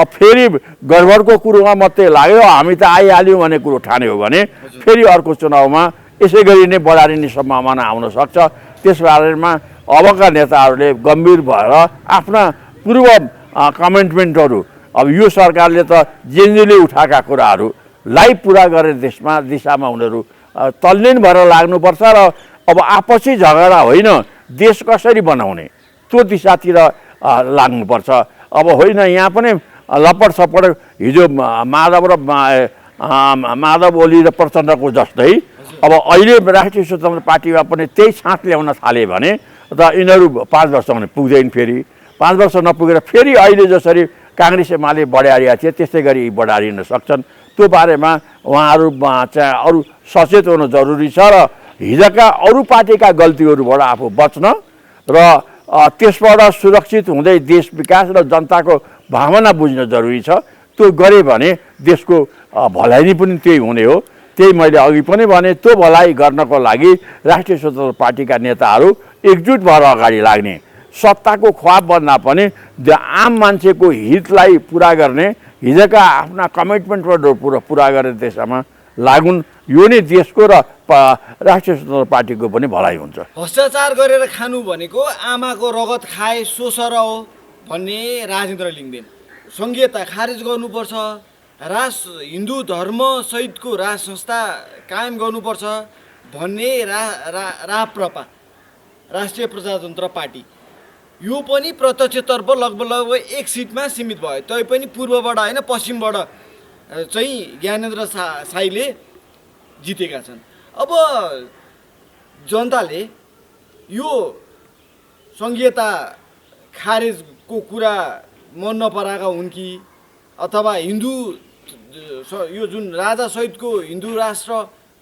फेरि गडबडको कुरोमा मात्रै लाग्यो, हामी त आइहाल्यौँ भन्ने कुरो ठान्यो भने फेरि अर्को चुनावमा यसै गरी नै बढारिने सम्भावना आउन सक्छ। त्यस बारेमा अबका नेताहरूले गम्भीर भएर आफ्ना पूर्व कमिटमेन्टहरू अब यो सरकारले त जेनजीले उठाएका कुराहरूलाई पुरा गरेर दिशामा उनीहरू तल्लीन भएर लाग्नुपर्छ र अब आपसी झगडा होइन, देश कसरी बनाउने त्यो दिशातिर लाग्नुपर्छ। अब होइन यहाँ पनि लपड सपड हिजो माधव ओली र प्रचण्डको जस्तै अब अहिले राष्ट्रिय स्वतन्त्र पार्टीमा पनि त्यही साथ ल्याउन थाले भने त यिनीहरू 5 वर्ष भने पुग्दैन, फेरि 5 वर्ष नपुगेर फेरि अहिले जसरी काङ्ग्रेस एमाले बढारिया थिए त्यस्तै गरी बढारिन सक्छन्। त्यो बारेमा उहाँहरू चाहिँ अरू सचेत हुनु जरुरी छ र हिजोका अरू पार्टीका गल्तीहरूबाट आफू बच्न र त्यसबाट सुरक्षित हुँदै देश विकास र जनताको भावना बुझ्न जरुरी छ। त्यो गरे भने देशको भलाइ पनि त्यही हुने हो। त्यही मैले अघि पनि भने, त्यो भलाइ गर्नको लागि राष्ट्रिय स्वतन्त्र पार्टीका नेताहरू एकजुट भएर अगाडि लाग्ने, सत्ताको ख्वाब भन्दा पनि आम मान्छेको हितलाई पुरा गर्ने, हिजोका आफ्ना कमिटमेन्टहरू पुरा गर्ने दिशामा लागुन्। यो नै देशको र राष्ट्रिय स्वतन्त्र पार्टीको पनि भलाइ हुन्छ। भ्रष्टाचार गरेर खानु भनेको आमाको रगत खाए सोसर हो भन्ने राजेन्द्र लिङ्गदेन। संहिता खारेज गर्नुपर्छ, हिन्दू धर्म सहितको राज संस्था कायम गर्नुपर्छ भन्ने राप्रपा राष्ट्रिय प्रजातन्त्र पार्टी यो पनि प्रत्यक्षतर्फ लगभग 1 सिटमा सीमित भयो। तैपनि पूर्वबाट होइन पश्चिमबाट चाहिँ ज्ञानेन्द्र साईले जितेका छन्। अब जनताले यो संहिता खारेजको कुरा मन नपराएका हुन् कि अथवा हिन्दू यो जुन राजा सहितको हिन्दू राष्ट्र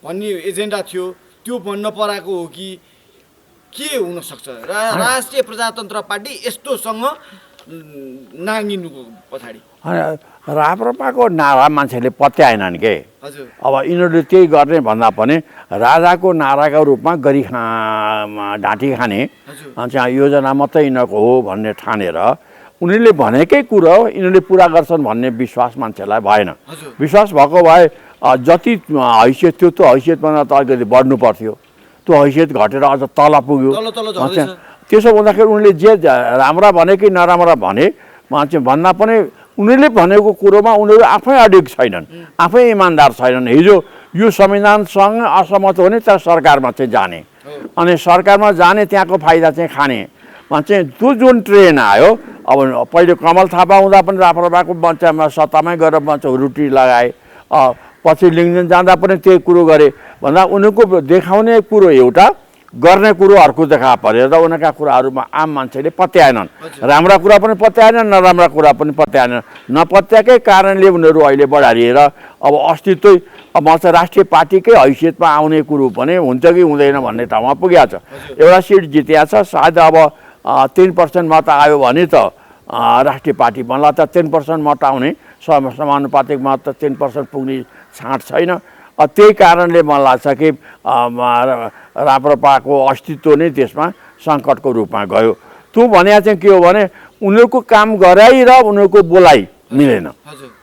भन्ने एजेन्डा थियो त्यो मन नपराएको हो कि के हुन सक्छ? राष्ट्रिय प्रजातन्त्र पार्टी यस्तोसँग नाङ्गिनुको पछाडि राप्रपाको नारा मान्छेले पत्याएनन् के। हजुर, अब यिनीहरूले त्यही गर्ने भन्दा पनि राजाको नाराको रूपमा गरी ढाँटी खाने चाहिँ योजना मात्रै यिनीहरूको हो भन्ने ठानेर उनीहरूले भनेकै कुरो यिनीहरूले पुरा गर्छन् भन्ने विश्वास मान्छेलाई भएन। विश्वास भएको भए जति हैसियत थियो त्यो हैसियतभन्दा त अलिकति बढ्नु पर्थ्यो, त्यो हैसियत घटेर अझ तल पुग्यो। त्यसो हुँदाखेरि उनीहरूले जे राम्रा भने कि नराम्रा भने भन्दा पनि उनीहरूले भनेको कुरोमा उनीहरू आफै अडिग छैनन्, आफै इमान्दार छैनन्। हिजो यो संविधानसँग असहमत हो भने त्यहाँ सरकारमा चाहिँ जाने अनि सरकारमा जाने त्यहाँको फाइदा चाहिँ खाने चाहिँ त्यो जुन ट्रेन आयो। अब पहिले कमल थापा हुँदा पनि राप्रपाको मञ्चमा सत्तामै गएर हुरुटी लगाए, पछि लिङ्गदेन जाँदा पनि त्यही कुरो गरे भन्दा उनीहरूको देखाउने कुरो एउटा, गर्ने कुरो अर्को देखा पऱ्यो र उनीहरूका कुराहरूमा आम मान्छेले पत्याएनन्। राम्रा कुरा पनि पत्याएनन्, नराम्रा कुरा पनि पत्याएनन्। नपत्याएकै कारणले उनीहरू अहिले बढारिएर अब अस्तित्वै अब चाहिँ राष्ट्रिय पार्टीकै हैसियतमा आउने कुरो पनि हुन्छ कि हुँदैन भन्ने ठाउँमा पुगेको छ। एउटा सिट जितेको छ, सायद अब 3% मत आयो भने त राष्ट्रिय पार्टी बन्ला, त 10% मत आउने समानुपातिक मत त 10% पुग्ने छाँट छैन। त्यही कारणले मलाई लाग्छ कि राप्रपाको अस्तित्व नै त्यसमा सङ्कटको रूपमा गयो। त्यो भने चाहिँ के हो भने उनीहरूको काम गराइ र उनीहरूको बोलाइ मिलेन,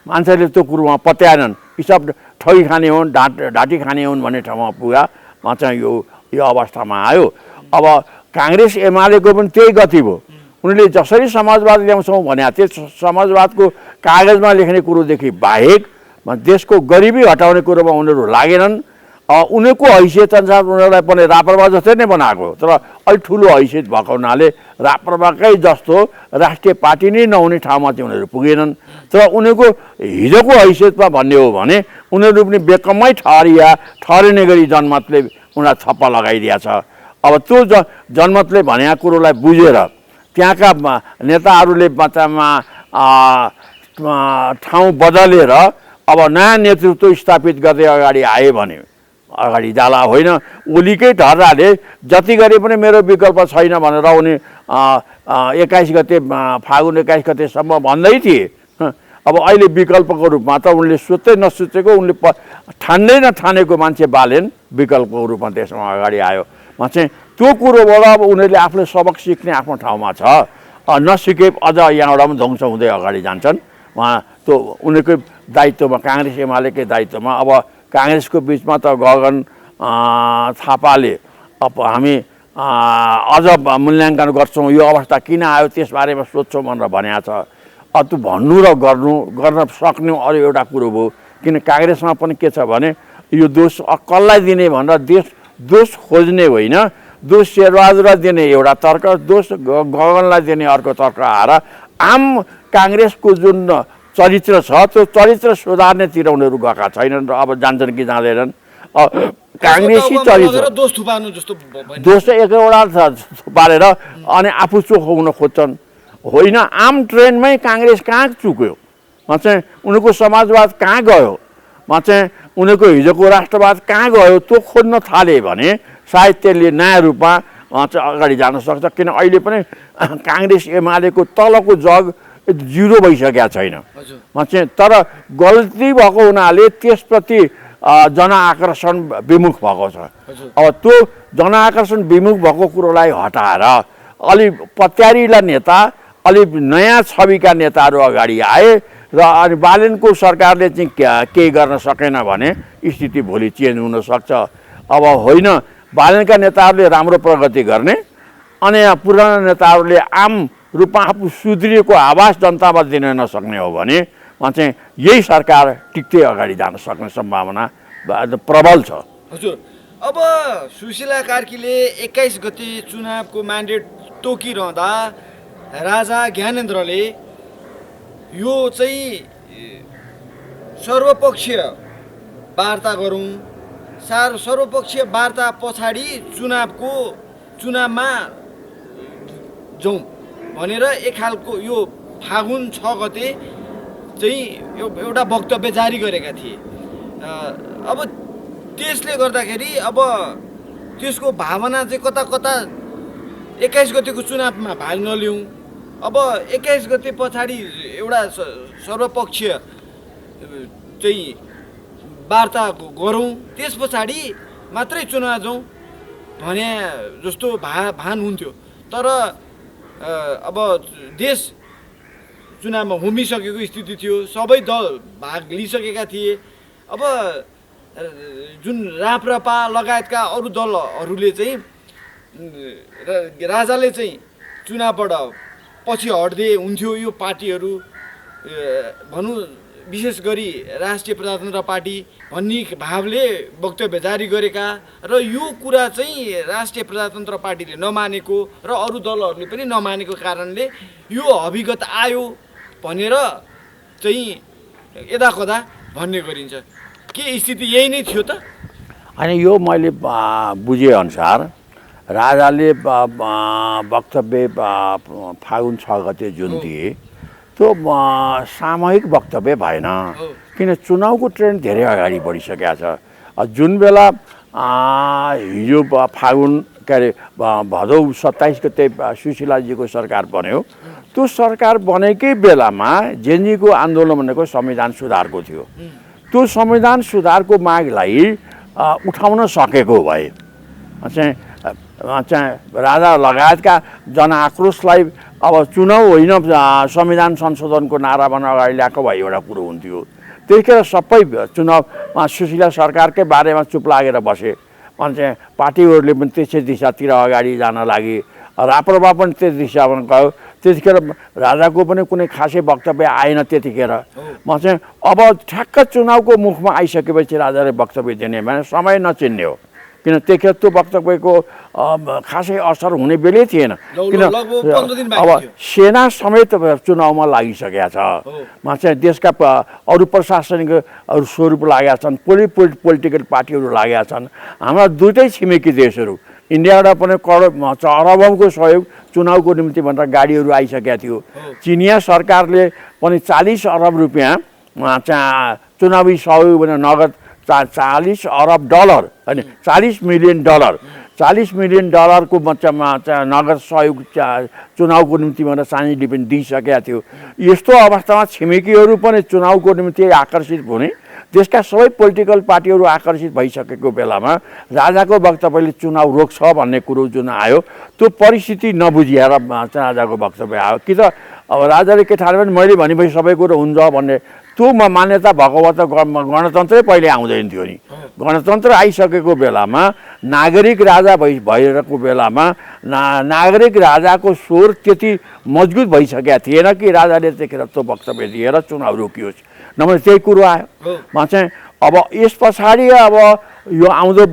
मान्छेले त्यो कुरोमा पत्याएनन्। हिसाब ठगी खाने हुन्, ढाँटी खाने हुन् भन्ने ठाउँमा पुगा चाहिँ यो यो अवस्थामा आयो। अब काङ्ग्रेस एमालेको पनि त्यही गति भयो। उनीहरूले जसरी समाजवाद ल्याउँछौँ भने त्यो समाजवादको कागजमा लेख्ने कुरोदेखि बाहेक देशको गरिबी हटाउने कुरोमा उनीहरू लागेनन्। उनीहरूको हैसियत अनुसार उनीहरूलाई पनि राप्रपा जस्तै नै बनाएको, तर अलिक ठुलो हैसियत भएको हुनाले राप्रपाकै जस्तो राष्ट्रिय पार्टी नै नहुने ठाउँमा चाहिँ उनीहरू पुगेनन्। तर उनीहरूको हिजोको हैसियतमा भन्ने हो भने उनीहरू पनि बेकमै ठहरिने गरी जनमतले उनीहरूलाई छप्पा लगाइदिएछ। अब त्यो जनमतले भनेको कुरोलाई बुझेर त्यहाँका नेताहरूले ठाउँ बदलेर अब नयाँ नेतृत्व स्थापित गर्दै अगाडि आए भने अगाडि जाला। होइन, ओलीकै ढर्राले जति गरे पनि मेरो विकल्प छैन भनेर उनी 21 गते फागुन 21 गतेसम्म भन्दै थिए। अब अहिले विकल्पको रूपमा त उनले सोच्दै नसोचेको, उनले ठान्दै नठानेको मान्छे बालेन विकल्पको रूपमा त्यसमा अगाडि आयो। चाहिँ त्यो कुरोबाट अब उनीहरूले आफूले सबक सिक्ने आफ्नो ठाउँमा छ। नसिके अझ यहाँबाट पनि ध्वंस हुँदै अगाडि जान्छन्। त्यो उनीहरूकै दायित्वमा, काङ्ग्रेस एमालेकै दायित्वमा। अब काङ्ग्रेसको बिचमा त गगन थापाले अब हामी अझ मूल्याङ्कन गर्छौँ, यो अवस्था किन आयो त्यसबारेमा सोध्छौँ भनेर भनेको छ। त्यो भन्नु र गर्न सक्ने अरू एउटा कुरो भयो। किन काङ्ग्रेसमा पनि के छ भने यो दोष कसलाई दिने भनेर दोष खोज्ने होइन, दोष शेरबहादुरलाई दिने एउटा तर्क, दोष गगनलाई दिने अर्को तर्क आएर आम काङ्ग्रेसको जुन चरित्र छ त्यो चरित्र सुधार्नेतिर उनीहरू गएका छैनन् र अब जान्छन् कि जाँदैनन्। काङ्ग्रेसी चरित्र दोष एकवटा थुपारेर अनि आफू चोखो हुन खोज्छन्। होइन, आम ट्रेन्डमै काङ्ग्रेस कहाँ चुक्यो, चाहिँ उनीहरूको समाजवाद कहाँ गयो, चाहिँ उनीहरूको हिजोको राष्ट्रवाद कहाँ गयो, त्यो खोज्न थाले भने सायद त्यसले नयाँ रूपमा चाहिँ अगाडि जान सक्छ। किन अहिले पनि काङ्ग्रेस एमालेको तलको जग जिरो भइसकेका छैन। चाहिँ तर गल्ती भएको हुनाले त्यसप्रति जनआकर्षण विमुख भएको छ। अब त्यो जनआकर्षण विमुख भएको कुरोलाई हटाएर अलि पत्यारिला नेता, अलि नयाँ छविका नेताहरू अगाडि आए र अनि बालेनको सरकारले चाहिँ केही गर्न सकेन भने स्थिति भोलि चेन्ज हुनसक्छ। अब होइन, बालेनका नेताहरूले राम्रो प्रगति गर्ने अनि पुराना नेताहरूले आम रूपमा आफू सुध्रिएको आवाज जनतामा दिन नसक्ने हो भने चाहिँ यही सरकार टिक्दै अगाडि जान सक्ने सम्भावना प्रबल छ। हजुर, अब सुशीला कार्कीले 21 गते चुनावको म्यान्डेट तोकिरहँदा राजा ज्ञानेन्द्रले यो चाहिँ सर्वपक्षीय वार्ता गरौँ, सर्वपक्षीय वार्ता पछाडि चुनावमा जाउँ भनेर एक खालको यो फागुन 6 गते चाहिँ एउटा वक्तव्य जारी गरेका थिए। अब त्यसले गर्दाखेरि अब त्यसको भावना चाहिँ कता 21 गतेको चुनावमा भाग नलिउँ, अब 21 गते पछाडि एउटा सर्वपक्षीय चाहिँ वार्ता गरौँ, त्यस पछाडि मात्रै चुनाव जाउँ भने जस्तो भान हुन्थ्यो। तर अब देश चुनावमा होमिसकेको स्थिति थियो, सबै दल भाग लिइसकेका थिए। अब जुन राप्रपा लगायतका अरू दलहरूले चाहिँ राजाले चाहिँ चुनावबाट पछि हट्दै हुन्थ्यो। यो पार्टीहरू भनौँ विशेष गरी राष्ट्रिय प्रजातन्त्र पार्टी भन्ने भावले वक्तव्य जारी गरेका र यो कुरा चाहिँ राष्ट्रिय प्रजातन्त्र पार्टीले नमानेको र अरू दलहरूले पनि नमानेको कारणले यो अभिगत आयो भनेर चाहिँ यदाकदा भन्ने गरिन्छ। के स्थिति यही नै थियो त? होइन, यो मैले बुझेअनुसार राजाले वक्तव्य फागुन 6 गते जुन दिए त्यो सामूहिक वक्तव्य भएन, किन चुनावको ट्रेन्ड धेरै अगाडि बढिसकेको छ। जुन बेला हिजो फागुन के अरे भदौ 27 गते सुशीलाजीको सरकार बन्यो, त्यो सरकार बनेकै बेलामा जेनजीको आन्दोलन भनेको संविधान सुधारको थियो। त्यो संविधान सुधारको मागलाई उठाउन सकेको भए चाहिँ राजा लगायतका जनआक्रोशलाई अब चुनाव होइन संविधान संशोधनको नारामा अगाडि ल्याएको भए एउटा कुरो हुन्थ्यो। त्यतिखेर सबै चुनावमा सुशीला सरकारकै बारेमा चुप लागेर बसे। अनि चाहिँ पार्टीहरूले पनि त्यसै दिशातिर अगाडि जान लागि राप्रपा पनि त्यस दिशामा गयो। त्यतिखेर राजाको पनि कुनै खासै वक्तव्य आएन त्यतिखेर। म चाहिँ अब ठ्याक्क चुनावको मुखमा आइसकेपछि राजाले वक्तव्य दिने भने समय नचिन्ने हो, किन त्यतिखेर त्यो वक्तव्यको खासै असर हुने बेलै थिएन, किन अब सेना समेत चुनावमा लागिसकेका छ। म चाहिँ देशका अरू प्रशासनिक अरू स्वरूप लागेका छन्, पोलिटिकल पार्टीहरू लागेका छन्। हाम्रा दुईटै छिमेकी देशहरू इन्डियाबाट पनि अरबौँको सहयोग चुनावको निम्ति भनेर गाडीहरू आइसकेका थियो। चिनिया सरकारले पनि 40 अरब रुपियाँ चुनावी सहयोग भनेर नगद 40 अरब डलर होइन 40 मिलियन डलर 40 मिलियन डलरको नगद सहयोग चुनावको निम्ति भनेर चाइनिजले पनि दिइसकेका थियो। यस्तो अवस्थामा छिमेकीहरू पनि चुनावको निम्ति आकर्षित हुने, देशका सबै पोलिटिकल पार्टीहरू आकर्षित भइसकेको बेलामा राजाको वक्तव्यले चुनाव रोक्छ भन्ने कुरो जुन आयो, त्यो परिस्थिति नबुझिएर राजाको वक्तव्य आयो। कि त अब राजाले के ठाने भने मैले भनेपछि सबै कुरो हुन्छ भन्ने त्यो मान्यता भएको भए त गणतन्त्रै पहिले आउँदैन थियो नि। गणतन्त्र आइसकेको बेलामा नागरिक राजा भइरहेको बेलामा नागरिक राजाको स्वर त्यति मजबुत भइसकेका थिएन कि राजाले त्यतिखेर त्यो वक्तव्य दिएर चुनाव रोकियोस्। नभए त्यही कुरो आयो। म चाहिँ अब यस पछाडि अब यो आउँदो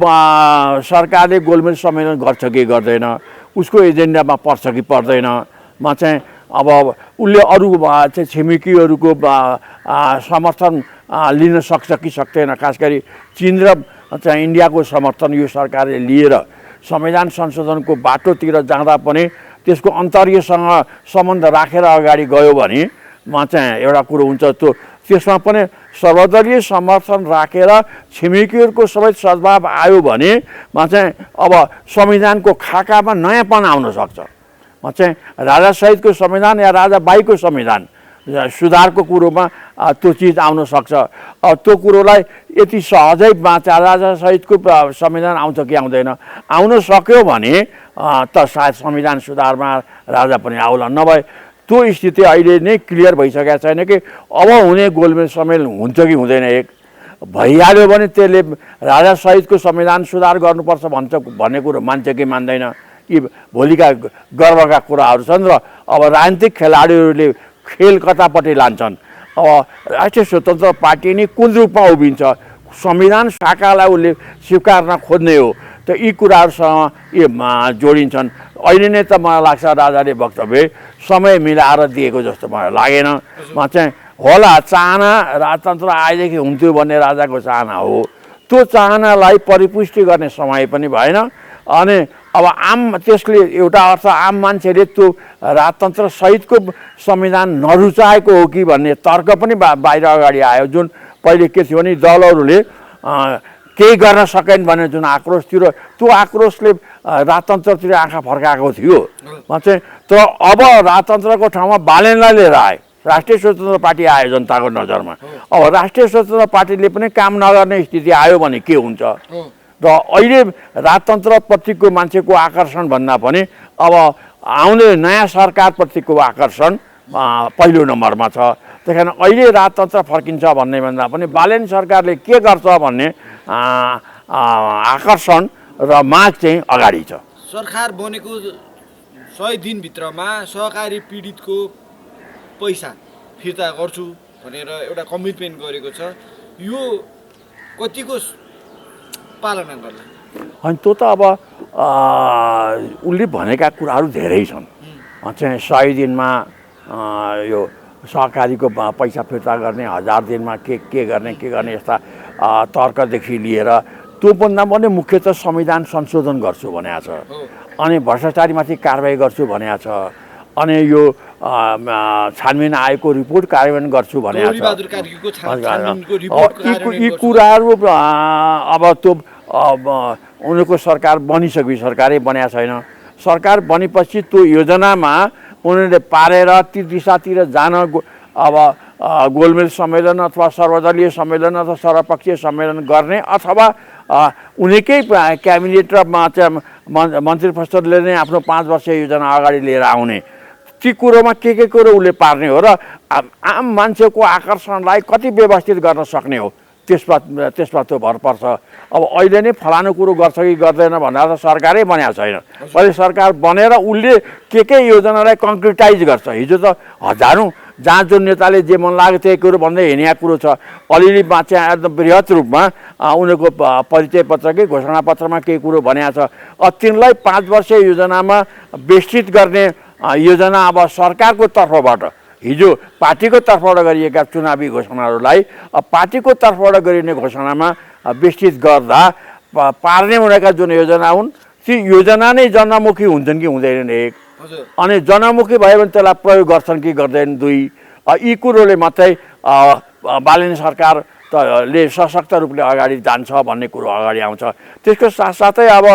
सरकारले गोलमेज सम्मेलन गर्छ कि गर्दैन, उसको एजेन्डामा पर्छ कि पर्दैन। म चाहिँ अब उसले अरू चाहिँ छिमेकीहरूको समर्थन लिन सक्छ कि सक्दैन। खास गरी चीन र चाहिँ इन्डियाको समर्थन यो सरकारले लिएर संविधान संशोधनको बाटोतिर जाँदा पनि त्यसको अन्तर्यसँग सम्बन्ध राखेर अगाडि गयो भने म चाहिँ एउटा कुरो हुन्छ, त्यसमा पनि सर्वदलीय समर्थन राखेर छिमेकीहरूको सबै सद्भाव आयो भने म चाहिँ अब संविधानको खाकामा नयाँपन आउन सक्छ। म चाहिँ राजासहितको संविधान या राजा बाईको संविधान सुधारको कुरोमा त्यो चिज आउन सक्छ। त्यो कुरोलाई यति सहजै राजासहितको संविधान आउँछ कि आउँदैन, आउन सक्यो भने त सायद संविधान सुधारमा राजा पनि आउला। नभए त्यो स्थिति अहिले नै क्लियर भइसकेको छैन कि अब हुने गोलमेज सम्मेलन हुन्छ कि हुँदैन। एक भइहाल्यो भने त्यसले राजासहितको संविधान सुधार गर्नुपर्छ भन्ने कुरो मान्छ कि मान्दैन, यी भोलिका गर्वका कुराहरू छन्। र अब राजनीतिक खेलाडीहरूले खेल कतापट्टि लान्छन्। अब राष्ट्रिय स्वतन्त्र पार्टी नै कुन रूपमा उभिन्छ, संविधान शाखालाई उसले स्वीकार्न खोज्ने हो, त यी कुराहरूसँग यी जोडिन्छन्। अहिले नै त मलाई लाग्छ राजाले वक्तव्य समय मिलाएर दिएको जस्तो मलाई लागेन। म चाहिँ होला चाहना राजतन्त्र आएदेखि हुन्थ्यो भन्ने राजाको चाहना हो, त्यो चाहनालाई परिपुष्टि गर्ने समय पनि भएन। अनि अब त्यसले एउटा अर्थ आम मान्छेले त्यो राजतन्त्र सहितको संविधान नरुचाएको हो कि भन्ने तर्क पनि बाहिर अगाडि आयो। जुन पहिले के थियो भने दलहरूले केही गर्न सकेन भन्ने जुन आक्रोश थियो, त्यो आक्रोशले राजतन्त्रतिर आँखा फर्काएको थियो। म चाहिँ तर अब राजतन्त्रको ठाउँमा बालेनलाई लिएर आए, राष्ट्रिय स्वतन्त्र पार्टी आयो जनताको नजरमा। अब राष्ट्रिय स्वतन्त्र पार्टीले पनि काम नगर्ने स्थिति आयो भने के हुन्छ? र अहिले राजतन्त्रप्रतिको मान्छेको आकर्षण भन्दा पनि अब आउने नयाँ सरकारप्रतिको आकर्षण पहिलो नम्बरमा छ। त्यही कारण अहिले राजतन्त्र फर्किन्छ भन्ने भन्दा पनि बालेन सरकारले के गर्छ भन्ने आकर्षण र माग चाहिँ अगाडि छ। सरकार बनेको 100 दिनभित्रमा सहकारी पीडितको पैसा फिर्ता गर्छु भनेर एउटा कमिटमेन्ट गरेको छ। यो कतिको पालना गर्ला? अनि त्यो त अब उसले भनेका कुराहरू धेरै छन्। चाहिँ 100 दिनमा यो सहकारीको पैसा फिर्ता गर्ने, 1000 दिनमा के गर्ने यस्ता तर्कदेखि लिएर त्यो भन्दा पनि मुख्यतः संविधान संशोधन गर्छु भनेको छ, अनि भ्रष्टाचारीमाथि कारबाही गर्छु भनेको छ, अनि यो छानबिन आएको रिपोर्ट कार्यान्वयन गर्छु भनेको छ। यी कुराहरू अब त्यो उनीहरूको सरकार बनिसकेपछि, सरकारै बनाएको छैन। सरकार बनेपछि त्यो योजनामा उनीहरूले पारेर ती दिशातिर जान अब गोलमेज सम्मेलन अथवा सर्वदलीय सम्मेलन अथवा सर्वपक्षीय सम्मेलन गर्ने, अथवा उनीकै क्याबिनेट र मन्त्री परिषदले नै आफ्नो 5 वर्षीय योजना अगाडि लिएर आउने, ती कुरोमा के कुरो उसले पार्ने हो र आम मान्छेको आकर्षणलाई कति व्यवस्थित गर्न सक्ने हो, त्यसमा त्यो भर पर्छ। अब अहिले नै फलानु कुरो गर्छ कि गर्दैन भन्दा त सरकारै बनाएको छैन। अहिले सरकार बनेर उसले के योजनालाई कङ्क्रिटाइज गर्छ। हिजो त हजारौँ जहाँ जुन नेताले जे मन लाग्यो त्यही कुरो भन्दै हिँडेको कुरो छ। अलिअलि चाहिँ एकदम बृहत रूपमा उनीहरूको परिचय पत्रकै घोषणापत्रमा केही कुरो भनेको छ। तिनलाई 5 वर्ष योजनामा विस्तृत गर्ने योजना अब सरकारको तर्फबाट हिजो पार्टीको तर्फबाट गरिएका चुनावी घोषणाहरूलाई पार्टीको तर्फबाट गरिने घोषणामा विस्तृत गर्दा पार्ने भनेका जुन योजना हुन् ती योजना नै जनमुखी हुन्छन् कि हुँदैनन् एक, अनि जनमुखी भयो भने त्यसलाई प्रयोग गर्छन् कि गर्दैनन् दुई। यी कुरोले मात्रै बालेन सरकारले सशक्त रूपले अगाडि जान्छ भन्ने कुरो अगाडि आउँछ। त्यसको साथसाथै अब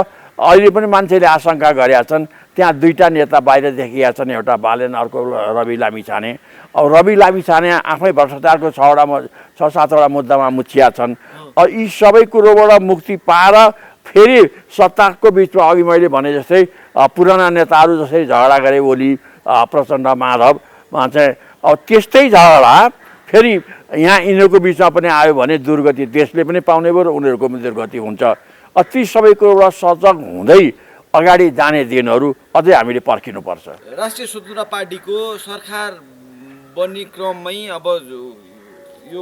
अहिले पनि मान्छेले आशंका गरेका छन् त्यहाँ दुईवटा नेता बाहिर देखिएका छन्, एउटा बालेन अर्को रवि लामिछाने। अब रवि लामिछाने आफै भ्रष्टाचारको 6-7वटा मुद्दामा मुछिया छन्। यी सबै कुरोबाट मुक्ति पाएर फेरि सत्ताको बिचमा अघि मैले भने जस्तै पुराना नेताहरू जसरी झगडा गरे ओली प्रचण्ड माधवमा चाहिँ अब त्यस्तै झगडा फेरि यहाँ यिनीहरूको बिचमा पनि आयो भने दुर्गति देशले पनि पाउने भयो र उनीहरूको पनि दुर्गति हुन्छ। ती सबै कुरोबाट सजग हुँदै अगाडि जाने दिनहरू अझै हामीले पर्खिनुपर्छ। राष्ट्रिय स्वतन्त्र पार्टीको सरकार बन्ने क्रममै अब यो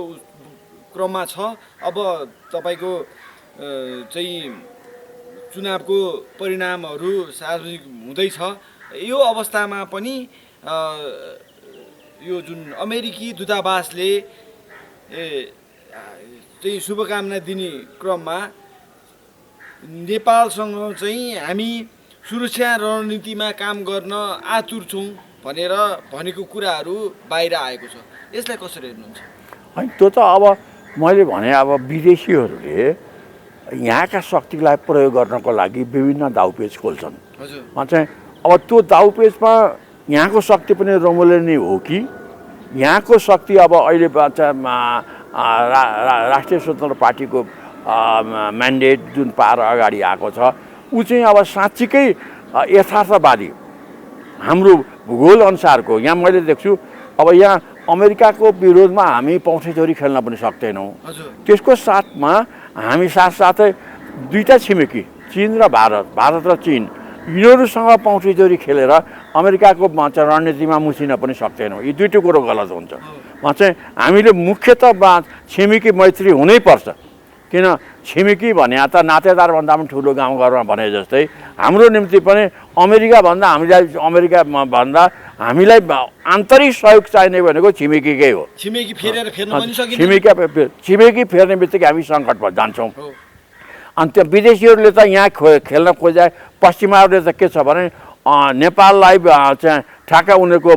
क्रममा छ। अब तपाईँको चाहिँ चुनावको परिणामहरू सार्वजनिक हुँदैछ। यो अवस्थामा पनि यो जुन अमेरिकी दूतावासले चाहिँ शुभकामना दिने क्रममा नेपालसँग चाहिँ हामी सुरक्षा रणनीतिमा काम गर्न आतुर छौँ भनेर भनेको कुराहरू बाहिर आएको छ। यसलाई कसरी हेर्नुहुन्छ? होइन, त्यो त अब मैले भने अब विदेशीहरूले यहाँका शक्तिलाई प्रयोग गर्नको लागि विभिन्न दाउपेच खोल्छन्। चाहिँ अब त्यो दाउपेचमा यहाँको शक्ति पनि रमोले नै हो कि यहाँको शक्ति अब अहिले राष्ट्रिय स्वतन्त्र पार्टीको म्यान्डेट जुन पाएर अगाडि आएको छ ऊ चाहिँ अब साँच्चीकै यथार्थवादी हाम्रो भूगोल अनुसारको। यहाँ मैले देख्छु अब यहाँ अमेरिकाको विरोधमा हामी पौँठेचोरी खेल्न पनि सक्दैनौँ। त्यसको साथमा हामी साथसाथै दुईवटा छिमेकी चीन र भारत र चीन यिनीहरूसँग पौँठेचोरी खेलेर अमेरिकाको रणनीतिमा मुसिन पनि सक्दैनौँ। यी दुईटै कुरो गलत हुन्छ। चाहिँ हामीले मुख्यतः छिमेकी मैत्री हुनैपर्छ। किन छिमेकी भने त नातेदारभन्दा पनि ठुलो गाउँघरमा भने जस्तै हाम्रो निम्ति पनि अमेरिकाभन्दा हामीलाई आन्तरिक सहयोग चाहिने भनेको छिमेकीकै हो। छिमेकी फेर्ने बित्तिकै हामी सङ्कटमा जान्छौँ। अनि त्यो विदेशीहरूले त यहाँ खेल्न खोजे पश्चिमाहरूले त के छ भने नेपाललाई चाहिँ ठ्याक्क उनीहरूको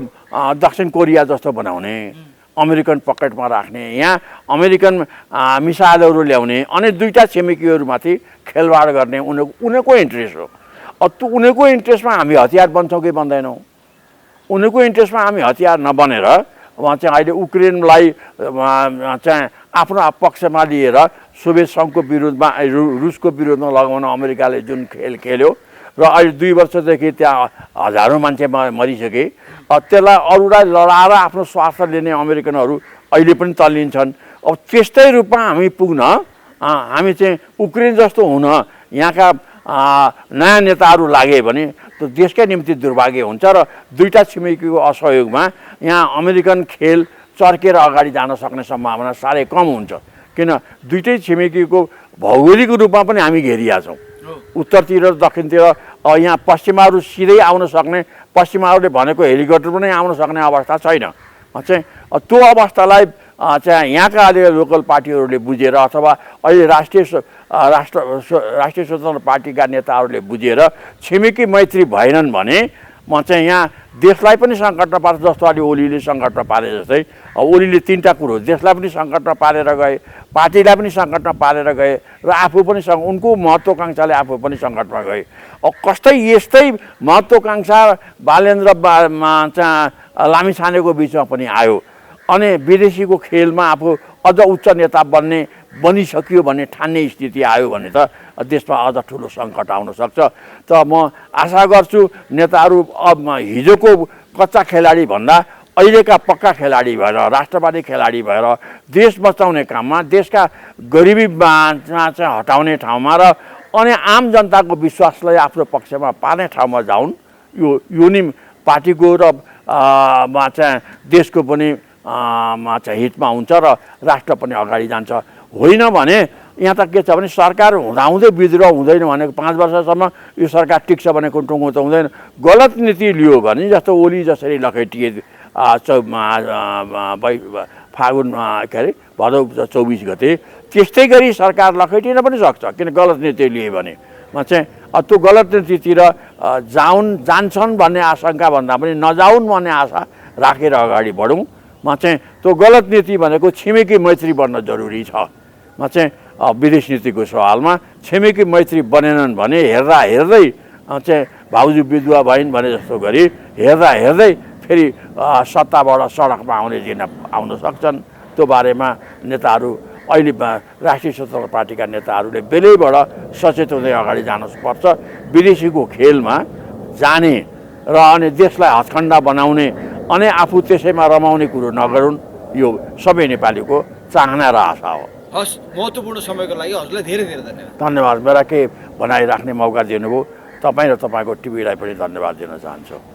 दक्षिण कोरिया जस्तो बनाउने, अमेरिकन पकेटमा राख्ने, यहाँ अमेरिकन मिसाइलहरू ल्याउने अनि दुईवटा छिमेकीहरूमाथि खेलवाड गर्ने उनीहरूको इन्ट्रेस्ट हो। त्यो उनीहरूको इन्ट्रेस्टमा हामी हतियार बन्छौँ कि बन्दैनौँ? उनीहरूको इन्ट्रेस्टमा हामी हतियार नबनेर चाहिँ अहिले उक्रेनलाई चाहिँ आफ्नो पक्षमा लिएर सोभियत सङ्घको विरुद्धमा रुसको विरुद्धमा लगाउन अमेरिकाले जुन खेल खेल्यो र अहिले 2 वर्षदेखि त्यहाँ हजारौँ मान्छे मरिसके। त्यसलाई अरूलाई लडाएर आफ्नो स्वार्थ लिने अमेरिकनहरू अहिले पनि तल्लिन्छन्। अब त्यस्तै रूपमा हामी पुग्न हामी चाहिँ उक्रेन जस्तो हुन यहाँका नयाँ नेताहरू लागे भने त्यो देशकै निम्ति दुर्भाग्य हुन्छ र दुईवटा छिमेकीको असहयोगमा यहाँ अमेरिकन खेल चर्केर अगाडि जान सक्ने सम्भावना साह्रै कम हुन्छ। किन दुईटै छिमेकीको भौगोलिक रूपमा पनि हामी घेरिया छौँ। उत्तरतिर र दक्षिणतिर यहाँ पश्चिमाहरू सिधै आउन सक्ने, पश्चिमाहरूले भनेको हेलिकप्टर पनि आउन सक्ने अवस्था छैन। चाहिँ त्यो अवस्थालाई चाहिँ यहाँका अहिले लोकल पार्टीहरूले बुझेर अथवा अहिले राष्ट्रिय स्वतन्त्र पार्टीका नेताहरूले बुझेर छिमेकी मैत्री भएनन् भने चाहिँ यहाँ देशलाई पनि सङ्कटमा पार्छ। जस्तो अहिले ओलीले सङ्कटमा पारे जस्तै ओलीले 3टा कुरो देशलाई पनि सङ्कटमा पारेर गए, पार्टीलाई पनि सङ्कटमा पारेर गए र आफू पनि उनको महत्त्वाकाङ्क्षाले आफू पनि सङ्कटमा गए। कस्तै यस्तै महत्त्वाकाङ्क्षा बालेन्द्र लामिछानेको बिचमा पनि आयो अनि विदेशीको खेलमा आफू अझ उच्च नेता बनिसकियो भन्ने ठान्ने स्थिति आयो भने त देशमा अझ ठुलो सङ्कट आउन सक्छ। त म आशा गर्छु नेताहरू अब हिजोको कच्चा खेलाडी भन्दा अहिलेका पक्का खेलाडी भएर राष्ट्रवादी खेलाडी भएर देश बचाउने काममा देशका गरिबीमा चाहिँ हटाउने ठाउँमा र अनि आम जनताको विश्वासलाई आफ्नो पक्षमा पार्ने ठाउँमा जाउन् यो नि पार्टीको र मा चाहिँ देशको पनि मा चाहिँ हितमा हुन्छ र राष्ट्र पनि अगाडि जान्छ। होइन भने यहाँ त के छ भने सरकार हुँदाहुँदै विद्रोह हुँदैन भनेको 5 वर्षसम्म यो सरकार टिक्छ भनेको टुङ्गो त हुँदैन। गलत नीति लियो भने जस्तो ओली जसरी लखेटिए फागुन के अरे भदौ 24 गते त्यस्तै गरी सरकार लखेटिन पनि सक्छ किन गलत नीति लिए भने चाहिँ त्यो गलत नीतितिर जान्छन् भन्ने आशंका भन्दा पनि नजाउन् भन्ने आशा राखेर अगाडि बढौँ। चाहिँ त्यो गलत नीति भनेको छिमेकी मैत्री बन्न जरुरी छ। चाहिँ विदेश नीतिको सवालमा छिमेकी मैत्री बनेनन् भने हेर्दा हेर्दै चाहिँ भाउजू विधवा भइन् भने जस्तो गरी हेर्दा हेर्दै फेरि सत्ताबाट सडकमा आउने दिन आउन सक्छन्। त्यो बारेमा नेताहरू अहिले राष्ट्रिय स्वतन्त्र पार्टीका नेताहरूले बेलैबाट सचेत हुँदै अगाडि जानुपर्छ। विदेशीको खेलमा जाने र अनि देशलाई हत्खण्डा बनाउने अनि आफू त्यसैमा रमाउने कुरो नगरून्, यो सबै नेपालीको चाहना र आशा हो। हस्, महत्त्वपूर्ण समयको लागि हजुरलाई धेरै धेरै धन्यवाद। धन्यवाद। मेरा के भनाइ राख्ने मौका दिनुभयो। तपाईँ र तपाईँको टिभीलाई पनि धन्यवाद दिन चाहन्छु।